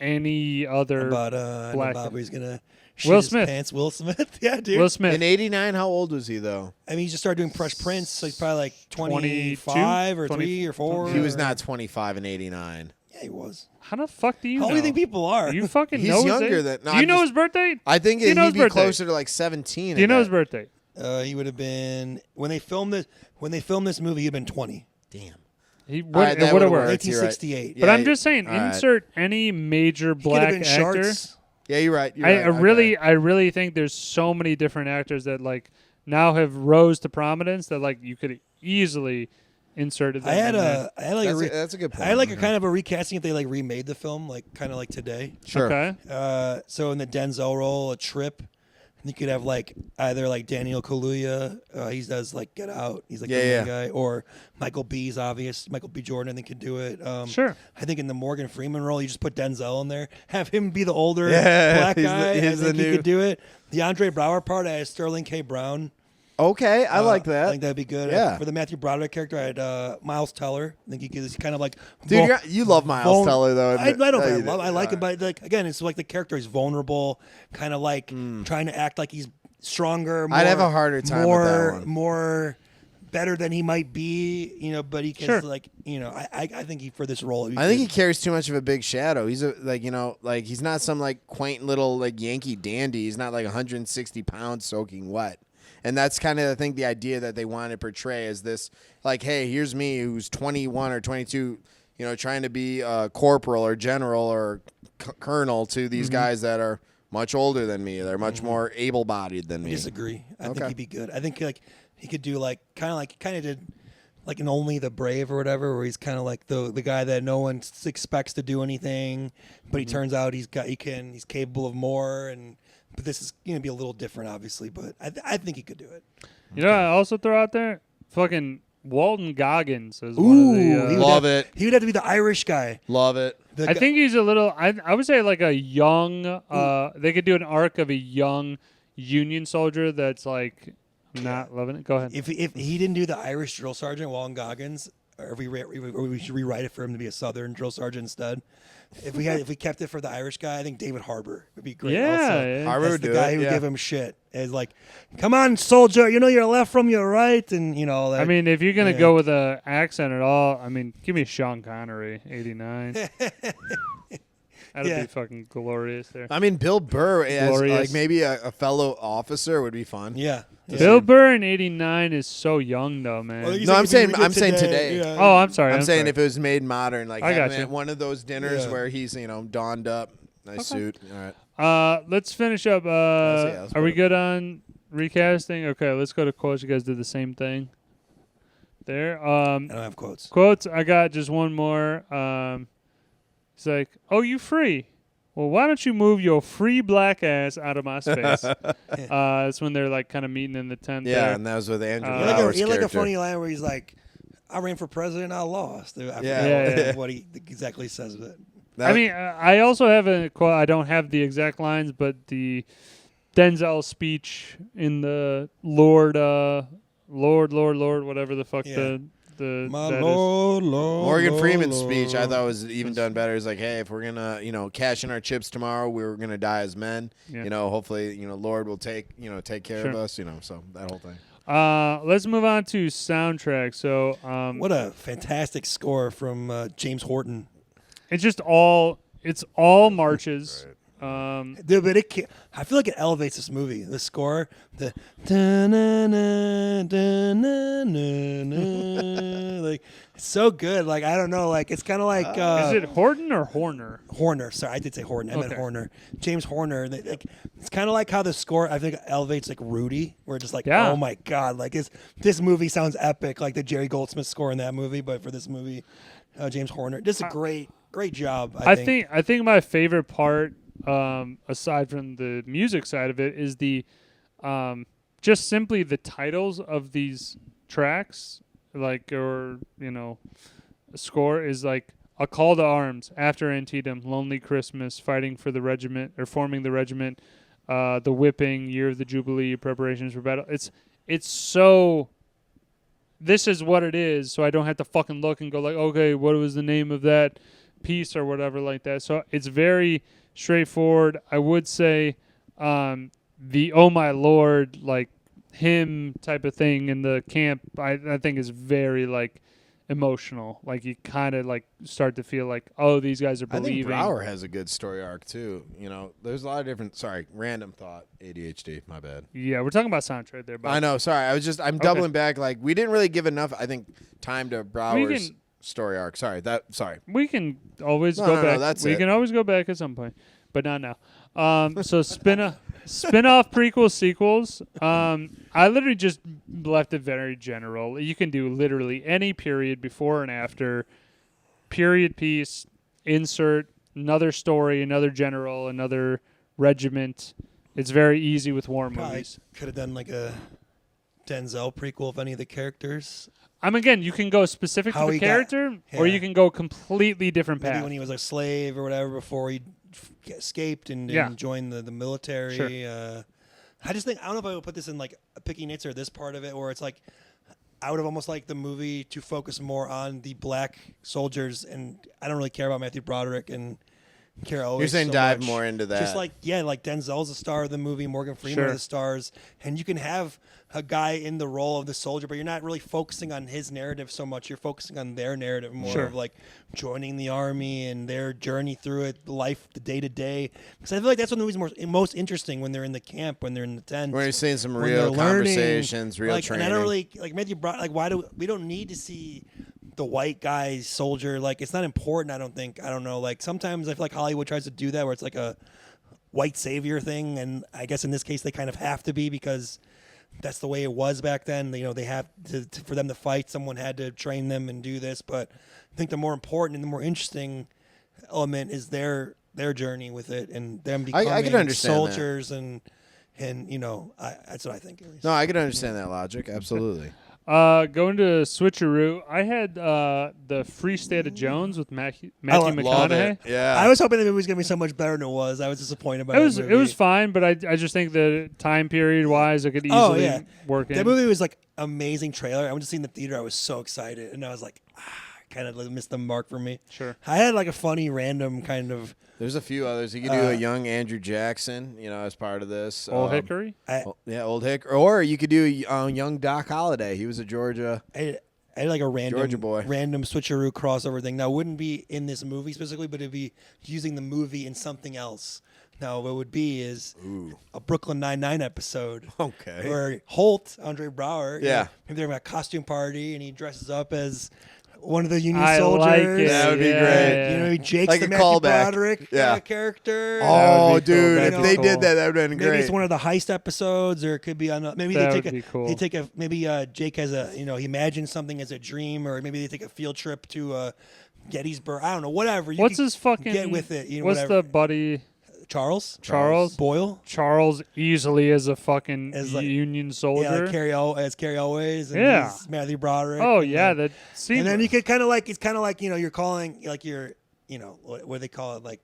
any other But I know black. Bobby's gonna shit Will his Smith. pants. Will Smith, yeah, dude. Will Smith. In '89, how old was he though? I mean, he just started doing Fresh Prince, so he's probably like 25 or 20 3 or 4. He was not 25 in '89. Yeah, he was. How the fuck do you How know? old do you think people are? You fucking He's know his younger age? than- no, Do you I'm know just- his birthday? I think Do you know he'd his be birthday? closer to like 17. Do you at know his that. birthday? He would have been when they filmed this. When they filmed this movie, he'd been 20. Damn. He All right, would that have would've worked. worked. You're right. 1868. Yeah, But I'm just saying, all right. insert any major He could black have been actor. Sharks. Yeah, you're right. You're I right. Okay. really think there's so many different actors that like now have rose to prominence that like you could easily inserted them. I had in there. That's a good point. I had like a kind of a recasting if they like remade the film, like kind of like today. Sure. Okay. So in the Denzel role, a trip, you could have like either like Daniel Kaluuya, he does like Get Out, he's like the main guy, or Michael B's obvious. Michael B. Jordan, I think, could do it. Sure. I think in the Morgan Freeman role, you just put Denzel in there, have him be the older Yeah, black he's guy. the- I he's think the he new- could do it. The Andre Brower part, I had Sterling K. Brown. Okay, I like I that. think that'd be good. Yeah. For the Matthew Broderick character, I had Miles Teller. I think he's kind of like Dude, you love Miles Teller though. I don't know. you do. I like him, but like again, it's like the character is vulnerable, kind of like trying to act like he's stronger. More, I'd have a harder time with that one. More better than he might be, but he can Sure. like, I think he for this role. I think he carries too much of a big shadow. He's he's not some like quaint little like Yankee dandy. He's not like 160 pounds soaking wet. And that's kind of, I think, the idea that they want to portray as this, like, hey, here's me who's 21 or 22, trying to be a corporal or general or colonel to these guys that are much older than me. They're much more able-bodied than I me. disagree. I think Okay. he'd be good. I think like he could do like kind of did like an Only the Brave or whatever, where he's kind of like the guy that no one expects to do anything, but he turns out he's capable of more. But this is going to be a little different, obviously. But I think he could do it. You know what I also throw out there? Fucking Walton Goggins is Ooh, one of the. Love it. He would have to be the Irish guy. Love it. The I guy- think he's a little. I would say like a young. They could do an arc of a young Union soldier that's like not loving it. Go ahead. if he didn't do the Irish drill sergeant, Walton Goggins, or if we should rewrite it for him to be a Southern drill sergeant instead. If we kept it for the Irish guy, I think David Harbour would be great. Yeah, also. yeah. Harbour That's would the do guy it, who yeah. give him shit. Is like, come on, soldier, your left from your right, and all that. I mean, if you're gonna Yeah. go with a accent at all, I mean, give me Sean Connery, 89. That'd Yeah. be fucking glorious there. I mean, Bill Burr as Glorious. like maybe a fellow officer would be fun. yeah. Bill Burr in 89 is so young though, man. Well, he's No, like, I'm if saying- we did I'm saying today. yeah. Oh, I'm sorry. I'm saying sorry. if it was made modern, like I having gotcha. at one of those dinners Yeah. where he's donned up, nice suit. All right. Let's finish up. let's Are we put it- good on recasting? Okay, let's go to quotes. You guys did the same thing. There. I don't have quotes. Quotes. I got just one more. He's like, "Oh, you free? Well, why don't you move your free black ass out of my space?" That's when they're like kind of meeting in the tent. Yeah, there. and that was with Andrew He He had Flowers' had like a character. funny line where he's like, "I ran for president, I lost." I forget Yeah. what he exactly says. But That- I mean, I also have a quote. I don't have the exact lines, but the Denzel speech in the Lord, whatever the fuck Yeah. the my that is. Lord, Morgan Lord, Freeman's Lord. speech I thought was even done better. It's like, hey, if we're gonna, cash in our chips tomorrow, we're gonna die as men. Yeah. Hopefully, Lord will take care of Sure. us. So that whole thing. Let's move on to soundtrack. So, What a fantastic score from James Horton. it's just all marches. Dude, but I feel like it elevates this movie. The score, the da-na-na, da-na-na-na, like it's so good. Like I don't know, like it's kind of like Is it Horton or Horner? Horner. Sorry, I did say Horton. I meant Okay. Horner. James Horner. Like it's kind of like how the score I think elevates like Rudy. Where just like, Yeah. oh my god, like this movie sounds epic, like the Jerry Goldsmith score in that movie. But for this movie, James Horner, just a great job. I think my favorite part, aside from the music side of it, is the just simply the titles of these tracks, like, or, you know, a score is like a call to arms after Antietam, Lonely Christmas, fighting for the regiment or forming the regiment, the whipping, Year of the Jubilee, preparations for battle. It's so. This is what it is, so I don't have to fucking look and go like, okay, what was the name of that piece or whatever like that. So it's very straightforward. I would say the oh my lord, like hymn type of thing in the camp, I think is very like emotional. Like you kind of like start to feel like, oh, these guys are believing. I think Brower has a good story arc too. You know, there's a lot of different. Sorry, random thought. ADHD. My bad. Yeah, we're talking about soundtrack there. But I know. Sorry, I'm doubling back. Like we didn't really give enough. I think time to Brower's story arc. Sorry. We can always go back. We can always go back at some point, but not now. So spin-off prequel sequels. I literally just left it very general. You can do literally any period before and after, period piece, insert, another story, another general, another regiment. It's very easy with war movies. Could have done like a Denzel prequel of any of the characters. Again, you can go specific to the character, or you can go completely different path. Maybe when he was a slave or whatever before he escaped and joined the military. Sure. I just think, I don't know if I would put this in like Picky Nits or this part of it, or it's like I would have almost liked the movie to focus more on the black soldiers, and I don't really care about Matthew Broderick and Carol. You're saying dive more into that. Just like, like Denzel's the star of the movie, Morgan Freeman are the stars, and you can have a guy in the role of the soldier, but you're not really focusing on his narrative so much. You're focusing on their narrative more of like joining the army and their journey through it, life, the day-to-day. Because I feel like that's when the movie's most interesting, when they're in the camp, when they're in the tent. When you're seeing some real conversations, real training. And I don't really, like Matthew Broderick, we don't need to see the white guy soldier. Like, it's not important, I don't think. I don't know. Like, sometimes I feel like Hollywood tries to do that where it's like a white savior thing, and I guess in this case they kind of have to be because that's the way it was back then. You know, they have to for them to fight, someone had to train them and do this. But I think the more important and the more interesting element is their journey with it and them becoming I can understand soldiers and you know, that's what I think. At least. No, I can understand that logic. Absolutely. Going to Switcheroo, I had the Free State of Jones with Matthew McConaughey. Love it. Yeah, I was hoping the movie was gonna be so much better than it was. I was disappointed by it. It was fine, but I just think the time period wise, it could easily work in. That movie was like amazing trailer. I went to see it in the theater. I was so excited, and I was like, kind of missed the mark for me. Sure. I had like a funny random kind of. There's a few others. You could do a young Andrew Jackson, you know, as part of this. Old Hickory? Old Hickory. Or you could do young Doc Holliday. He was a Georgia. I had like a Georgia boy. random Switcheroo crossover thing. Now, it wouldn't be in this movie specifically, but it'd be using the movie in something else. Now, what it would be is a Brooklyn Nine-Nine episode. Okay. Where Holt, Andre Brower, maybe they're at a costume party, and he dresses up as one of the Union I soldiers. like it. That would be great. Yeah. You know, he Jake's like the a Matthew callback. Broderick character. Oh, dude, That'd if be they cool. did that, that would have been great. Maybe it's one of the heist episodes, or it could be on. Maybe That they would take be cool. They take a maybe Jake has a he imagines something as a dream, or maybe they take a field trip to Gettysburg. I don't know, whatever. What's his fucking get with it? You know, what's whatever. the buddy? Charles Boyle. Charles easily is a fucking Union soldier. Yeah, like as Carrie Always. And he's Matthew Broderick. Oh yeah, that. And then you could kind of like it's kind of like you're calling like you're what do they call it like.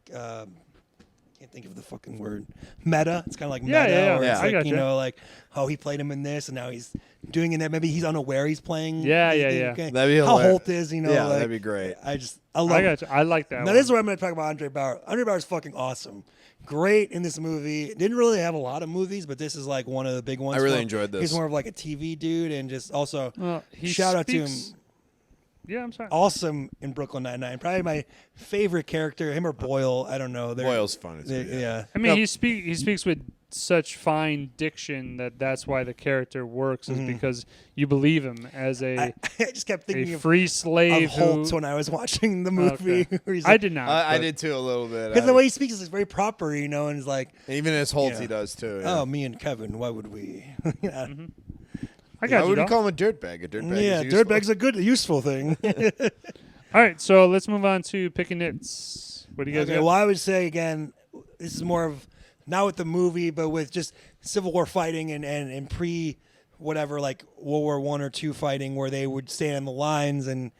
Can't think of the fucking word. Meta. It's kind of like meta. Yeah. Or it's I like, gotcha. you know, like, oh, he played him in this, and now he's doing it. Maybe he's unaware he's playing. Yeah. Okay. That'd be how hilarious. Holt is, you know. Yeah, like, that'd be great. I love it. I like that. Now, one. this is where I'm going to talk about Andre Bauer. Andre Bauer's fucking awesome. Great in this movie. Didn't really have a lot of movies, but this is like one of the big ones. I really enjoyed this. He's more of like a TV dude, and just also shout out to him. Yeah, I'm sorry. Awesome in Brooklyn Nine-Nine. Probably my favorite character, him or Boyle. I don't know. Boyle's fun. Yeah. I mean, he speaks with such fine diction that's why the character works is because you believe him as I just kept thinking a free slave of Holtz when I was watching the movie. Okay. I did not. I did too a little bit. Because the way he speaks is very proper, you know, and it's like even as Holtz he does too. Yeah. Oh, me and Kevin, why would we? Yeah. I got I you. wouldn't call him a dirtbag. A dirtbag. Yeah, is useful. dirtbag's a good, useful thing. All right, so let's move on to picking nits. What do you guys got? Well, I would say again, this is more of not with the movie, but with just Civil War fighting and pre whatever, like World War I or II fighting, where they would stand on the lines, and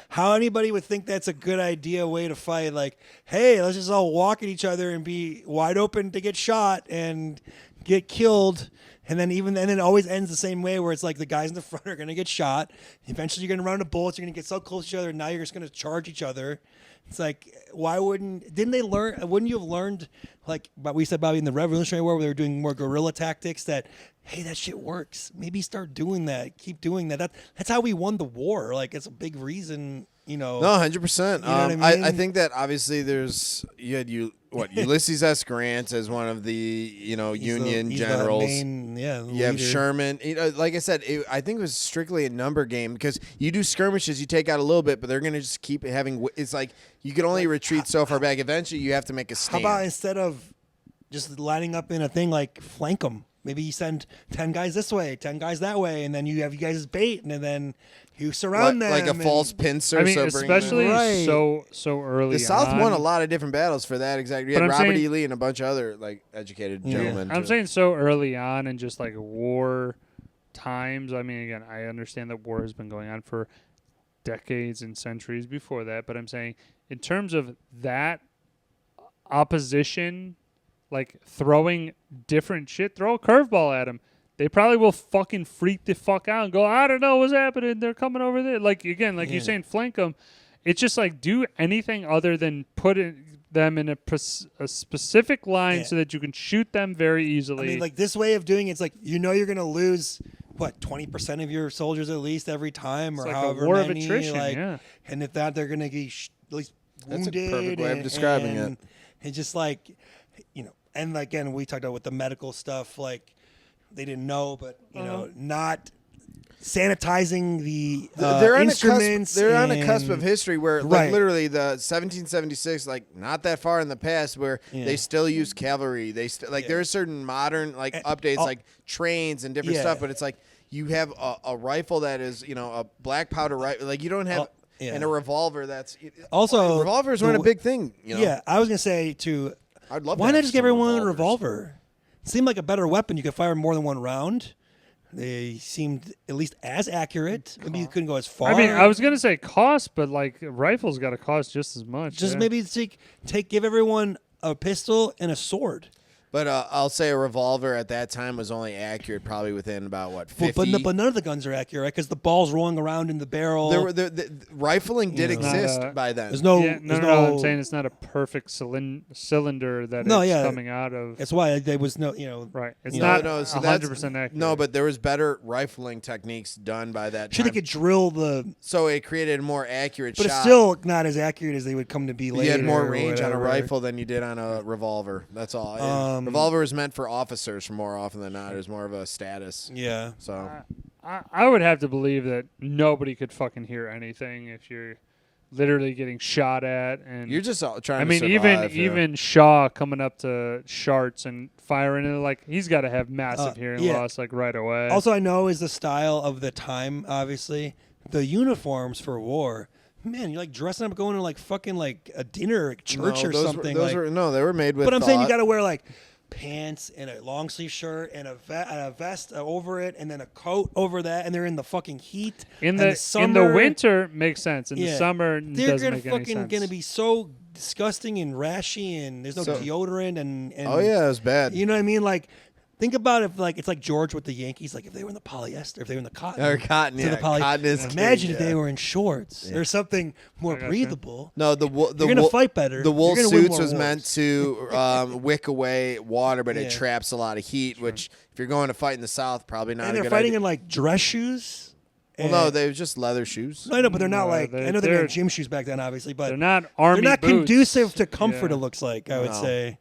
how anybody would think that's a good idea way to fight. Like, hey, let's just all walk at each other and be wide open to get shot and get killed. And then it always ends the same way, where it's like the guys in the front are going to get shot. Eventually, you're going to run out of bullets. You're going to get so close to each other, and now you're just going to charge each other. It's like, didn't they learn? Wouldn't you have learned, like what we said, Bobby, in the Revolutionary War, where they were doing more guerrilla tactics, that, hey, that shit works. Maybe start doing that. Keep doing that. That's how we won the war. Like, it's a big reason, No, 100%. You know what I mean? I think that obviously Ulysses S. Grant as one of the Union generals. You have Sherman. Like I said, I think it was strictly a number game, because you do skirmishes, you take out a little bit, but they're going to just keep having. It's like you can only retreat so far back. Eventually, you have to make a stand. How about instead of just lining up in a thing, like flank them? Maybe you send 10 guys this way, 10 guys that way, and then you have you guys bait, and then you surround them. Like a false pincer. I mean, especially so early The South on. won a lot of different battles for that exactly. You had Robert E. Lee and a bunch of other educated gentlemen. I'm saying so early on in just like war times. I mean, again, I understand that war has been going on for decades and centuries before that, but I'm saying in terms of that opposition, like throwing different shit, throw a curveball at them. They probably will fucking freak the fuck out and go, I don't know what's happening. They're coming over there. Like, again, like you're saying, flank them. It's just like do anything other than put them in a specific line so that you can shoot them very easily. I mean, like this way of doing it's like, you're going to lose, 20% of your soldiers at least every time, it's or like however a war many. of attrition, And if that, they're going to get at least wounded. That's a perfect way of describing it. It's just like, and again, we talked about with the medical stuff, like they didn't know, but not sanitizing the instruments. They're on a cusp of history where, like, literally the 1776, like not that far in the past, where they still use cavalry. They there are certain modern updates, like trains and different stuff, but it's like you have a rifle that is a black powder rifle. Like you don't have. And a revolver that's also revolvers weren't a big thing. Yeah, I was gonna say too. I'd love. Why not just give everyone a revolver? It seemed like a better weapon. You could fire more than one round. They seemed at least as accurate. Maybe you couldn't go as far. I mean, I was gonna say cost, but like rifles got to cost just as much. Just maybe give everyone a pistol and a sword. But I'll say a revolver at that time was only accurate probably within about 50. But none of the guns are accurate, right? Because the ball's rolling around in the barrel. Rifling did exist by then. There's no. No. I'm saying it's not a perfect cylinder that it's coming out of. That's why there was no. Right. It's not 100% accurate. No, but there was better rifling techniques done by that time. Sure, they could drill the. So it created a more accurate shot. But it's still not as accurate as they would come to be later. You had more range on a rifle than you did on a revolver. That's all. Revolver is meant for officers more often than not. It was more of a status. Yeah. So I would have to believe that nobody could fucking hear anything if you're literally getting shot at, and you're just trying. I mean, to survive, even Shaw coming up to Sharts and firing it, like he's got to have massive hearing loss like right away. Also, I know is the style of the time. Obviously, the uniforms for war. Man, you're like dressing up, going to like fucking like a dinner at church or something. They were made with. But I'm saying you got to wear like pants and a long sleeve shirt and a vest over it, and then a coat over that, and they're in the fucking heat. In the summer, in the winter makes sense. In the summer, they're doesn't make any sense. gonna be so disgusting and rashy, and there's no deodorant and oh yeah, it was bad. You know what I mean? Like, think about if like it's like George with the Yankees. Like if they were in the polyester, if they were in the cotton, cotton is imagine if they were in shorts or something more breathable. No, you're gonna fight better. The wool suits was meant to wick away water, but it traps a lot of heat. Which if you're going to fight in the South, probably not. And a they're good fighting idea. in like dress shoes. Well, no, they were just leather shoes. I know, but they're not like. I know they were gym shoes back then, obviously, but they're not army. They're not boots. conducive to comfort. It looks like I would say,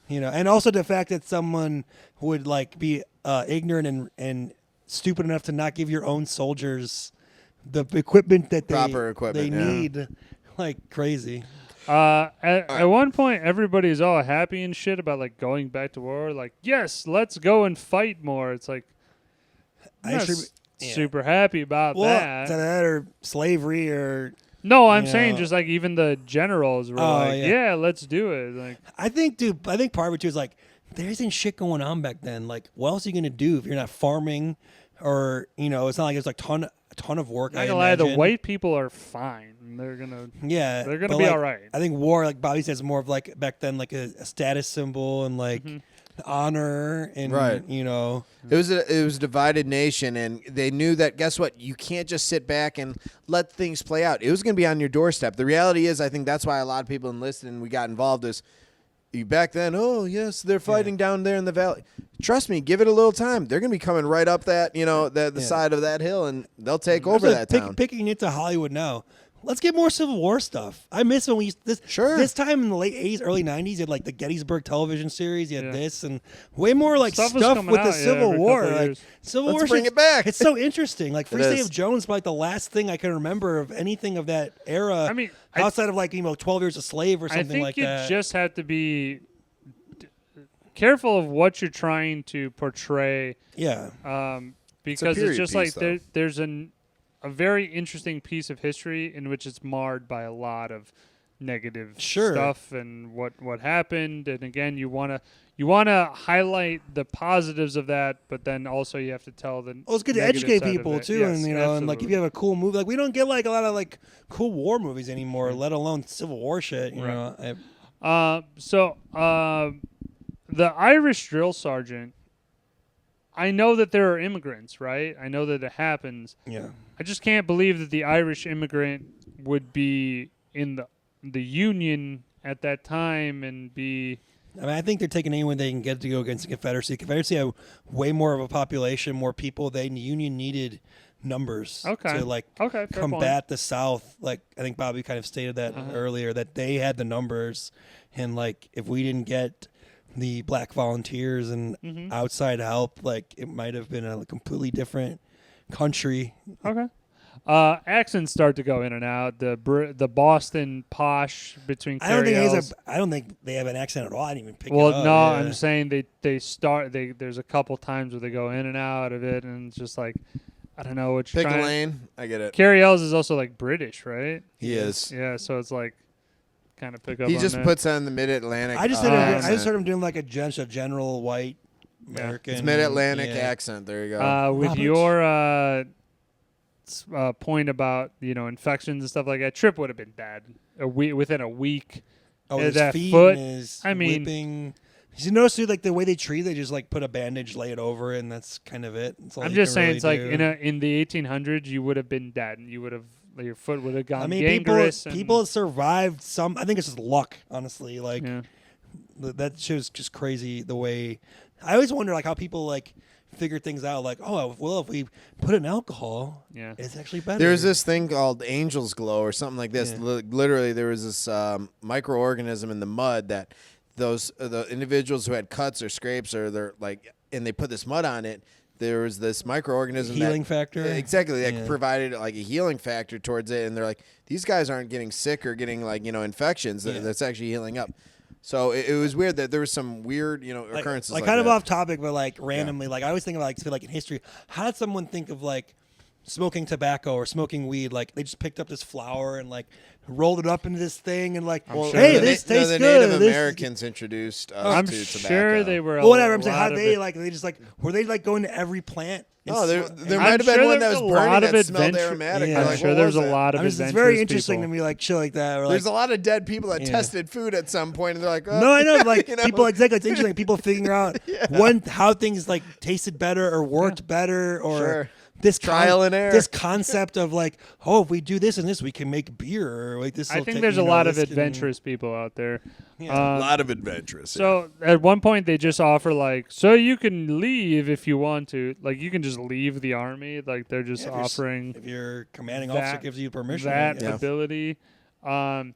and also the fact that someone would like be ignorant and stupid enough to not give your own soldiers the equipment that they need, like crazy. At one point, everybody's all happy and shit about like going back to war. Like, yes, let's go and fight more. It's like, super happy about that. That or slavery or. No, I'm saying just like even the generals were like, yeah, let's do it. Like, I think part of it too is like there isn't shit going on back then. Like, what else are you gonna do if you're not farming, or it's not like there's like a ton of work. Not gonna lie, the white people are fine. They're gonna but, be like, all right. I think war, like Bobby says, more of like back then, like a status symbol and like honor and It was a divided nation, and they knew that. Guess what? You can't just sit back and let things play out. It was going to be on your doorstep. The reality is, I think that's why a lot of people enlisted and we got involved. Is back then? Oh yes, they're fighting down there in the valley. Trust me, give it a little time. They're going to be coming right up that the side of that hill, and they'll take over that town. Picking it to Hollywood now. Let's get more Civil War stuff. I miss when we used this time in the late 80s, early 90s. You had like the Gettysburg television series. You had this and way more like stuff with the Civil War. Like Civil War, bring it back. It's so interesting. Like Free State of Jones, like the last thing I can remember of anything of that era. I mean, outside of like 12 Years a Slave or something like that. I think you just have to be careful of what you're trying to portray. Yeah. Because it's just like there's a very interesting piece of history in which it's marred by a lot of negative stuff and what happened. And again, you want to highlight the positives of that, but then also you have to tell the it's good to educate people too. Yes, and and like if you have a cool movie, like we don't get like a lot of like cool war movies anymore, let alone Civil War shit. You know. The Irish drill sergeant, I know that there are immigrants, right? I know that it happens. Yeah. I just can't believe that the Irish immigrant would be in the Union at that time and be... I mean, I think they're taking anyone they can get to go against the Confederacy. Confederacy had way more of a population, more people. The Union needed numbers to combat the South. Like I think Bobby kind of stated that earlier, that they had the numbers, and like if we didn't get the black volunteers and outside help, like it might have been a completely different country. Okay. Accents start to go in and out. The Boston posh between I don't think they have an accent at all. I didn't even pick it up. Well, no, I'm saying there's a couple times where they go in and out of it, and it's just like, I don't know what you're Pick a lane. I get it. Carrie Ells is also like British, right? He is. Yeah, so it's like kind of pick up. He on just that. puts on the Mid-Atlantic. I just heard him doing like a general white American. It's Mid-Atlantic accent. There you go. With your point about infections and stuff like that, Trip would have been dead within a week. Oh, his that feet foot. And his I mean, whipping. You notice too, like the way they treat, they just like put a bandage, lay it over, and that's kind of it. I'm just saying, it's like in the 1800s, you would have been dead. You would have your foot would have gone gangrenous. People survived some. I think it's just luck, honestly. Like that show's just crazy. The way I always wonder, like how people like figure things out. Like, oh, well, if we put it in alcohol, it's actually better. There's this thing called Angel's Glow or something like this. Literally, there was this microorganism in the mud that the individuals who had cuts or scrapes or and they put this mud on it. There was this microorganism healing factor. Exactly, that provided like a healing factor towards it, and they're like, these guys aren't getting sick or getting like infections. That's actually healing up. So it was weird that there was some weird occurrences. Like kind of off topic, but like randomly. Like I always think of like in history, how did someone think of like smoking tobacco or smoking weed? Like they just picked up this flower and like rolled it up into this thing and like, hey, this tastes the good. Native Americans introduced us to tobacco. Sure they were. Well, whatever. I'm saying, how they just like were they like going to every plant? No, there might have been one that was burning that smelled aromatic. Yeah. I'm sure there's a lot of adventurous. It's very interesting to me, like shit like that. There's a lot of dead people that tested food at some point, and they're like, oh. No, I know, like people exactly. It's interesting. People figuring out how things like tasted better or worked better or. This trial and error. This concept of like, oh, if we do this and this, we can make beer. Or like this. I think there's a lot of adventurous people out there. A lot of adventurous. So at one point they just offer like, so you can leave if you want to. Like you can just leave the army. Like they're just offering. If your commanding officer gives you permission, that ability. The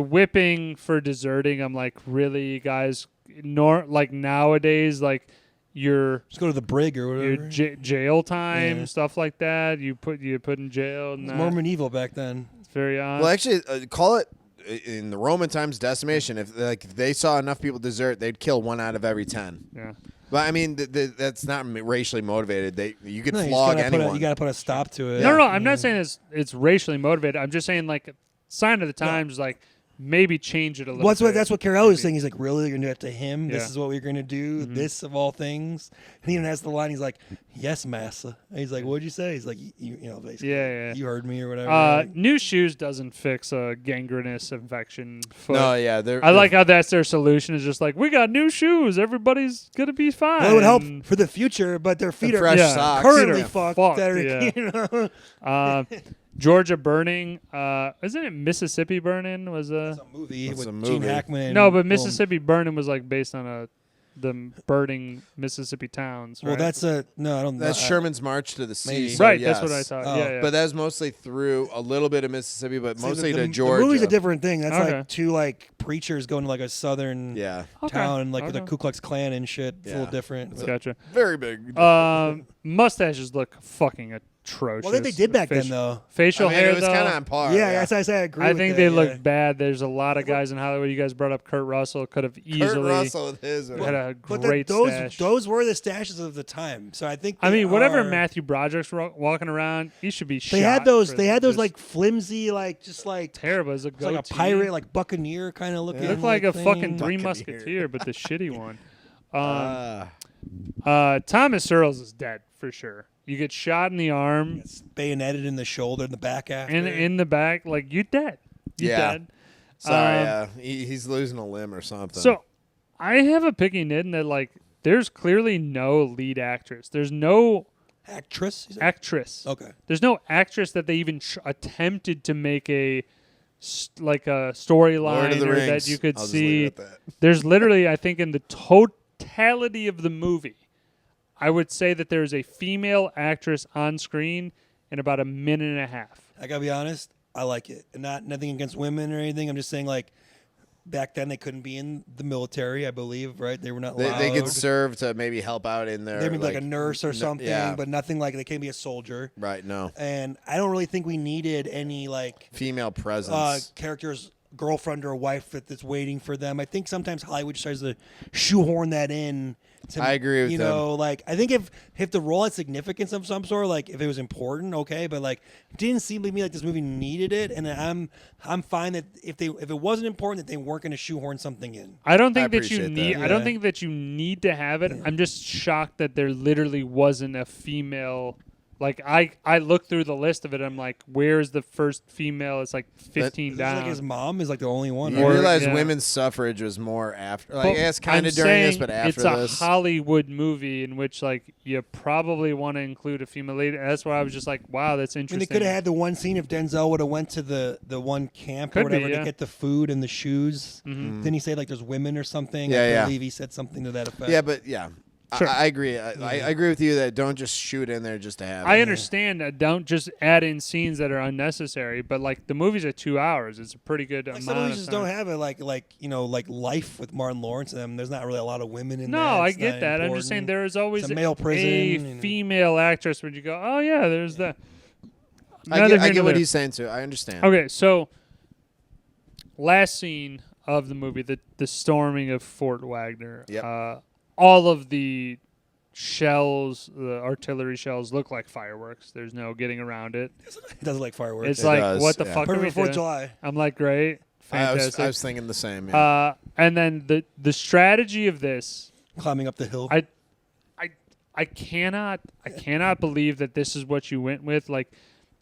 whipping for deserting. I'm like, really, guys? Like nowadays, like. Just go to the brig or whatever. Your jail time, stuff like that. You put in jail. It's more medieval back then. It's very odd. Well, actually, call it in the Roman times decimation. If they saw enough people desert, they'd kill 1 out of every 10. Yeah. But I mean, that's not racially motivated. You could flog anyone. You got to put a stop to it. No. I'm not saying it's racially motivated. I'm just saying like sign of the times, like maybe change it a little. That's what Carell was saying. He's like, really, you're gonna do that to him? This Yeah. is what we're gonna do. This of all things. And he even has the line. He's like, yes, massa. And he's like, what'd you say? He's like, you know, basically, Yeah. you heard me or whatever. New shoes doesn't fix a gangrenous infection foot. No, yeah. I like how that's their solution. Is just like, we got new shoes. Everybody's gonna be fine. Well, it would help for the future, but their feet are fresh yeah, socks. currently Feet fucked. fucked, That are, yeah. you know, Georgia Burning. Isn't it Mississippi Burning? Was it's a movie It's with a Gene movie. Hackman. no, but Well, Mississippi Burning was like based on them burning Mississippi towns. Right? Well, that's I don't. That's Sherman's March to the Sea. Maybe. So right. yes. That's what I thought. Oh. Yeah. But that's mostly through a little bit of Mississippi, but See, mostly the to Georgia. The movie's a different thing. That's Okay. like two like preachers going to like a southern Yeah. town and like with the Okay. Ku Klux Klan and shit. It's a Yeah. little different. but- Gotcha. Very big. Mustaches look fucking atrocious. Well, I think they did back then Faci- though. Facial I mean, hair it was though. kind of on par. Yeah, that's I say I agree. I with think that, they yeah. look bad. There's a lot of guys in Hollywood. You guys brought up Kurt Russell. Could have Kurt easily Russell with his. had a But great those stash. those were the stashes of the time. So I think I mean, whatever are- Matthew Broderick's walking around, he should be shot. they had those. for They had those just like flimsy, like just like terrible as a it's like a goatee. pirate, like buccaneer kind of looking. He looked like a thing. fucking Three Buccaneer. Musketeer, but the shitty one. Uh, Thomas Earls is dead for sure. You get shot in the arm It's bayoneted in the shoulder, in the back after. and in the back, like you're dead. You're Yeah. dead. sorry, he's losing a limb or something. So I have a picky nit in that like there's clearly no lead actress. There's no actress. You said? actress. Okay. There's no actress that they even attempted to make a storyline Lord of the or Rings. that you could I'll just leave see. it at that. There's literally, I think, in the totality of the movie, I would say that there is a female actress on screen in about a minute and a half. I gotta be honest. I like it, and nothing against women or anything. I'm just saying, like, back then they couldn't be in the military. I believe, right? They were not allowed. They could serve to maybe help out in there. They would be like a nurse or something, yeah. but nothing like they can't be a soldier. Right, no. And I don't really think we needed any like Female presence. character's girlfriend or wife that's waiting for them. I think sometimes Hollywood just tries to shoehorn that in. To, I agree with you know, like I think if the role had significance of some sort, like if it was important, okay, but like it didn't seem to me like this movie needed it, and I'm fine that if it wasn't important that they weren't going to shoehorn something in. I don't think that you appreciate need. that. I don't Yeah. think that you need to have it. I'm just shocked that there literally wasn't a female. Like I looked through the list of it. I'm like, where's the first female? It's like 15 It's down. like his mom is like the only one. You Or- realize yeah. women's suffrage was more after. But Like, yeah, it's kind I'm of during this, saying but after it's this. a Hollywood movie in which like you probably want to include a female lead. And that's why I was just like, wow, that's I mean, interesting. they could have had the one scene if Denzel would have went to the one camp Could or be, whatever yeah. to get the food and the shoes. Mhm. Then he said like there's women or something. Yeah, I yeah. believe he said something to that effect. Yeah, but yeah. Sure. I agree. I agree with you that don't just shoot in there just to have it. I understand that don't just add in scenes that are unnecessary, but like the movie's at 2 hours. It's a pretty good Like amount some movies of just time. don't have it like you know like Life with Martin Lawrence and them. There's not really a lot of women in No, there. I It's get not that. I'm just saying important. there is always It's a male prison a and- female actress where you go, oh yeah, there's that. I get what he's saying too. I understand. Okay, so last scene of the movie, the storming of Fort Wagner. Yep. All of the shells, the artillery shells, look like fireworks. There's no getting around it. It doesn't like fireworks. It's It like, does, what the yeah. fuck are we Perfect for doing? July. I'm like, great, I fantastic. was thinking the same. Yeah. And then the strategy of this, Climbing up the hill. I cannot believe that this is what you went with. Like,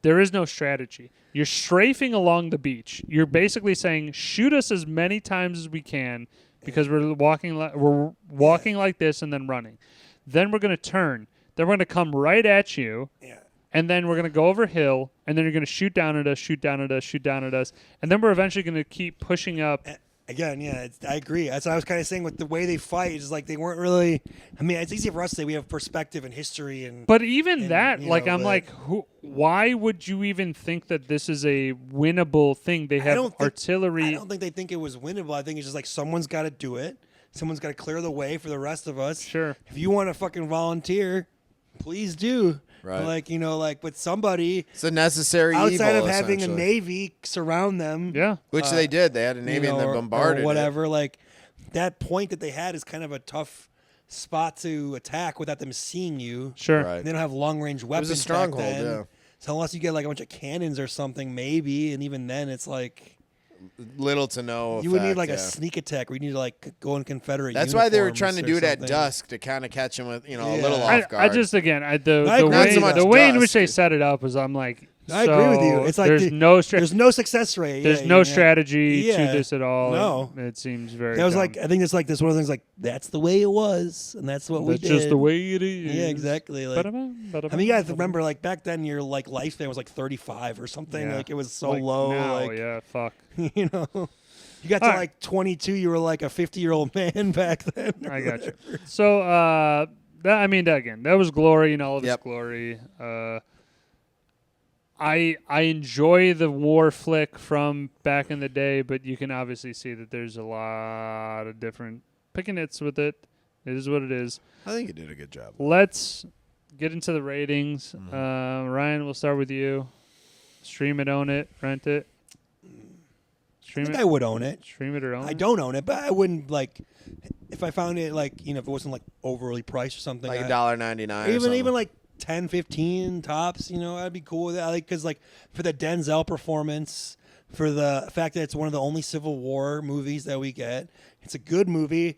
there is no strategy. You're strafing along the beach. You're basically saying, shoot us as many times as we can because we're walking like this and then running. Then we're going to turn. Then we're going to come right at you. Yeah. And then we're going to go over hill. And then you're going to shoot down at us, shoot down at us, shoot down at us. And then we're eventually going to keep pushing up. Again, yeah, I agree. That's what I was kind of saying with the way they fight. It's like they weren't really. I mean, it's easy for us to say we have perspective and history and. But even And, that, you like, know, I'm but- like, why would you even think that this is a winnable thing? They have artillery. I don't think they think it was winnable. I think it's just like someone's got to do it. Someone's got to clear the way for the rest of us. Sure. If you want to fucking volunteer, please do. Right. Like, you know, like, but somebody It's a necessary outside evil, of having a essentially. navy surround them. Yeah. Which they did. They had a navy you know, and they bombarded or whatever. Like, that point that they had is kind of a tough spot to attack without them seeing you. Sure. Right. They don't have long range It weapons. was a stronghold, back then. yeah. So unless you get like a bunch of cannons or something, maybe, and even then, it's like little to no You would need effect, like a yeah. sneak attack where you need to like go in Confederate. That's why they were uniforms trying to or do it at something. dusk to kind of catch him with, a Yeah. little I off guard. just again I the agree. Not way so much the way in which dusk. they set it up was I'm like, I agree with you. so It's like there's there's no success rate. there's Yeah, no yeah. strategy Yeah. to this at all. No. It seems very. That was dumb. like I think it's like this one of the things like that's the way it was and that's what we That's did. just the way it is. Yeah, exactly. Like, Ba-da-ba, I mean, you guys remember like back then your like lifespan was like 35 or something. Yeah. Like it was so Like, low. now, like yeah, fuck. you know, you got to All right. like 22, you were like a 50-year-old man back then. I got you. So, that was glory in all of its Yep. glory. I enjoy the war flick from back in the day, but you can obviously see that there's a lot of different picking hits with it. It is what it is. I think you did a good job. Let's get into the ratings. Ryan, we'll start with you. Stream it, own it, rent it. I Stream think it. I would own it. Stream it or own I it. don't own it, but I wouldn't like if I found it like if it wasn't like overly priced or something. Like I- $1.99. even like 10, 15 tops, I'd be cool with that. Because like for the Denzel performance, for the fact that it's one of the only Civil War movies that we get, it's a good movie.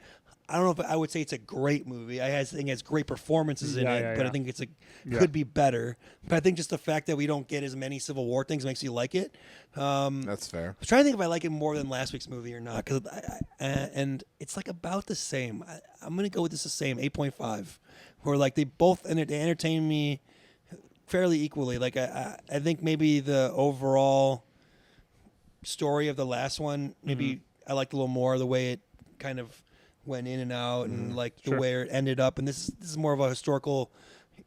I don't know if I would say it's a great movie. I think it has great performances in it, but I think it's could be better. But I think just the fact that we don't get as many Civil War things makes you like it. That's fair. I was trying to think if I like it more than last week's movie or not, and it's like about the same. I'm gonna go with this the same 8.5, where like they both they entertain me fairly equally. Like I think maybe the overall story of the last one maybe I liked a little more the way it kind of went in and out and like the Sure. way it ended up. And this is more of a historical,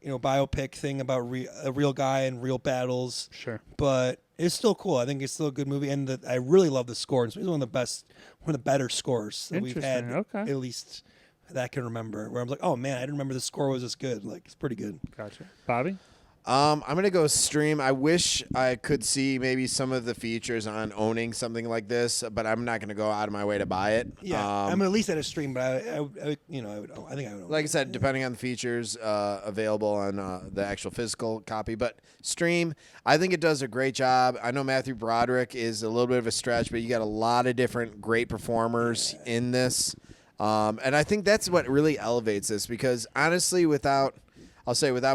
biopic thing about a real guy and real battles. Sure. But it's still cool. I think it's still a good movie, and I really love the score. It's one of the better scores that we've had, Interesting. Okay. at least that I can remember. Where I'm like, oh man, I didn't remember the score was this good. Like it's pretty good. Gotcha. Bobby? I'm gonna go stream. I wish I could see maybe some of the features on owning something like this, but I'm not gonna go out of my way to buy it. Yeah, I'm at least at a stream, but I think I would. Own Like I it. said, depending on the features available on the actual physical copy, but stream, I think it does a great job. I know Matthew Broderick is a little bit of a stretch, but you got a lot of different great performers in this, and I think that's what really elevates this. Because honestly, without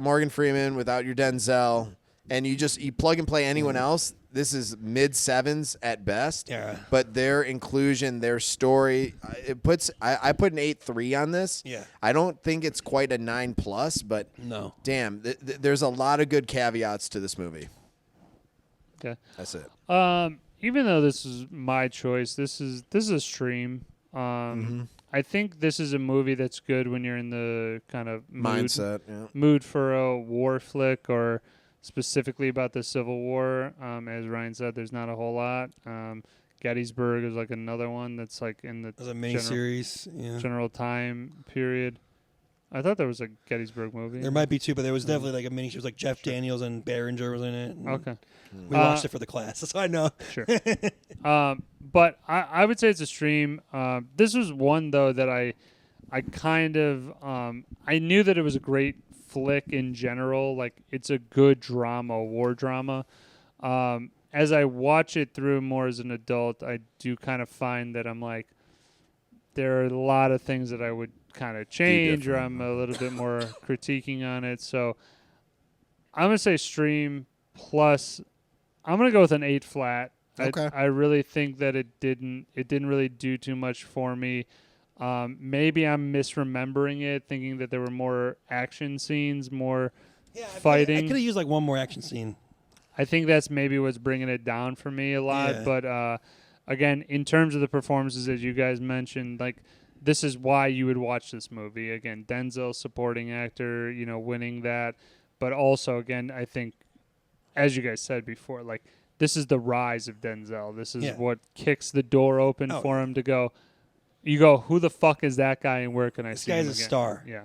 Morgan Freeman, without your Denzel, and you plug and play anyone else, this is mid-sevens at best. Yeah. But their inclusion, their story, it puts. I put an 8.3 on this. Yeah. I don't think it's quite a 9+, but No. damn, there's a lot of good caveats to this movie. Okay. That's it. Even though this is my choice, this is a stream. I think this is a movie that's good when you're in the kind of Mindset. Yeah. mood for a war flick or specifically about the Civil War. As Ryan said, there's not a whole lot. Gettysburg is like another one that's like in the It was a miniseries. Yeah. general time period. I thought there was a Gettysburg movie. There might be two, but there was definitely like a miniseries. Like Jeff Daniels and Behringer was in it. and Okay. We watched it for the class, so I know. Sure. But I would say it's a stream. This was one though that I kind of I knew that it was a great flick in general. Like it's a good drama, war drama. As I watch it through more as an adult, I do kind of find that I'm like, there are a lot of things that I would kind of change, or I'm a little bit more critiquing on it. So I'm gonna say stream plus. I'm gonna go with an 8 flat. Okay. I really think that it didn't really do too much for me. Maybe I'm misremembering it, thinking that there were more action scenes, more fighting. I could have used like one more action scene. I think that's maybe what's bringing it down for me a lot. Yeah. But again, in terms of the performances, as you guys mentioned, like this is why you would watch this movie. Again, Denzel, supporting actor, winning that. But also, again, I think, as you guys said before, like this is the rise of Denzel. This is what kicks the door open for him to go. You go, who the fuck is that guy, and where can I see him This guy's a again? star. Yeah,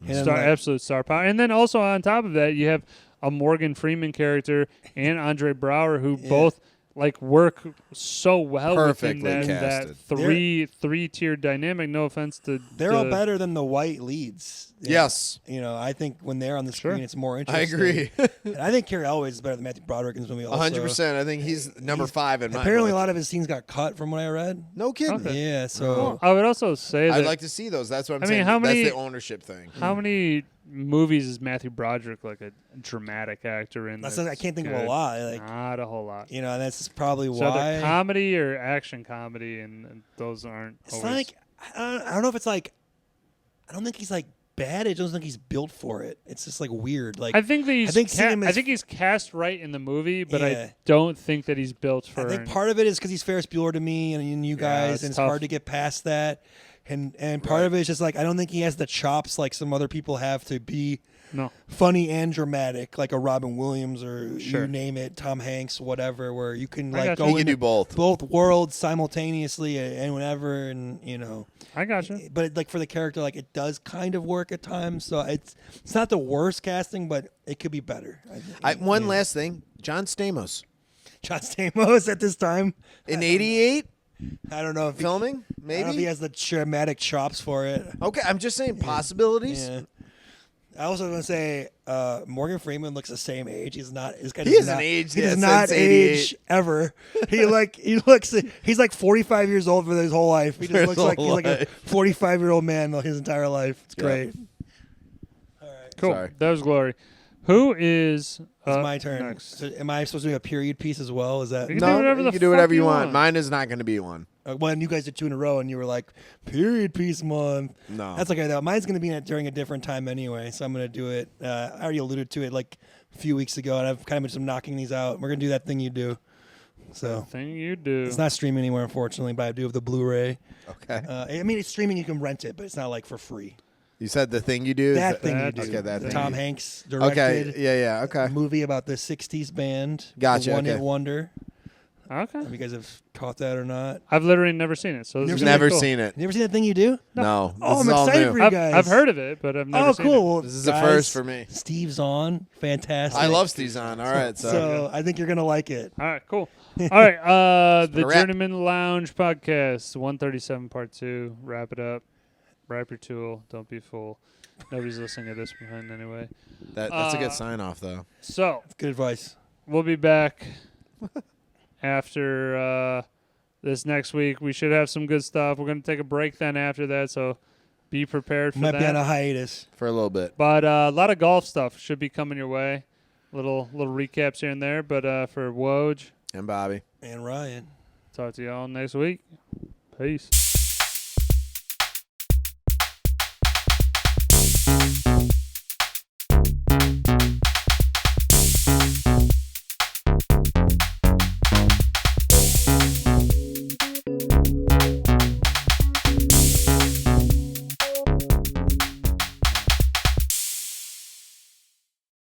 And star, like- absolute star power. And then also on top of that, you have a Morgan Freeman character and Andre Brower, who both like work so well within Perfectly that casted. three-tier dynamic. No offense to They're all better than the white leads. Yes. You know, I think when they're on the Sure. screen, it's more I interesting. agree. And I think Carrie Elways is better than Matthew Broderick in this movie. Also. 100%. I think he's number 5 in my Apparently, a book. lot of his scenes got cut from what I read. No kidding. Okay. Yeah, so Well, I would also say that I'd like to see those. That's what I'm I saying. mean, how many- That's the ownership thing. how many movies is Matthew Broderick like a dramatic actor in? I can't think of a good? lot. Like, Not a whole lot. you know, and that's probably So why. either comedy or action comedy, and those aren't. It's always, like I don't know if it's like I don't think he's like bad. I don't think he's built for it. It's just like weird. Like I think that he's. I think seeing him I as- think he's cast right in the movie, but Yeah. I don't think that he's built for. I think part of it is because he's Ferris Bueller to me and you guys, it's and it's tough. hard to get past that. And part of it is just like I don't think he has the chops like some other people have to be no. funny and dramatic, like a Robin Williams or Sure. you name it, Tom Hanks, whatever, where you can I like got go you. He can into do both. worlds simultaneously and whenever, and you know. I got you. But like for the character, like it does kind of work at times. So it's not the worst casting, but it could be better. I think. One last thing. John Stamos. John Stamos at this time In 88? I don't know if Filming? I don't know if he Maybe? has the dramatic chops for it. Okay, I'm just saying possibilities. Yeah. I also want to say Morgan Freeman looks the same age. He's not. This guy He does hasn't not, aged He yet does not since 88. age ever. He looks. He's like 45 years old for his whole life. He just For his looks like he's whole like a life. 45-year-old man his entire life. It's Yeah. great. All right, Cool. Sorry. That was glory. Who is? it's my turn. Next? So am I supposed to do a period piece as well? Is that? You can do whatever you the can do fuck whatever you you want. want. Mine is not going to be one. When you guys did 2 in a row and you were like period piece month. No. That's okay though. Mine's going to be during a different time anyway, so I'm going to do it. I already alluded to it like a few weeks ago, and I've kind of been knocking these out. We're going to do that thing you do. So Thing you do. it's not streaming anywhere, unfortunately, but I do have the Blu-ray. Okay. I mean, it's streaming. You can rent it, but it's not like for free. You said the thing you do? That thing you that- do. Okay, that The thing. Tom Hanks directed Okay, yeah, okay. movie about the '60s band. Gotcha, The One Hit okay. Wonder. Okay. If you guys have caught that or not? I've literally never seen it, so this is Never really cool. seen it. You ever seen that thing you do? No. Oh, This is I'm all excited new. for you guys. I've heard of it, but I've never Oh, seen cool. Well, This is a guys, first for me. Steve's on. Fantastic. I love Steve's on. All right, so. So I think you're gonna like it. All right, cool. All right, the a wrap. Journeymen Lounge podcast, 137 part 2. Wrap it up. Wrap your tool. Don't be a fool. Nobody's listening at this point anyway. That's a good sign off, though. So Good advice. we'll be back after this next week. We should have some good stuff. We're going to take a break then after that, so be prepared for Might be on that. a hiatus. For a little bit. But a lot of golf stuff should be coming your way. Little recaps here and there. But for Woj, And Bobby. And Ryan. talk to y'all next week. Peace.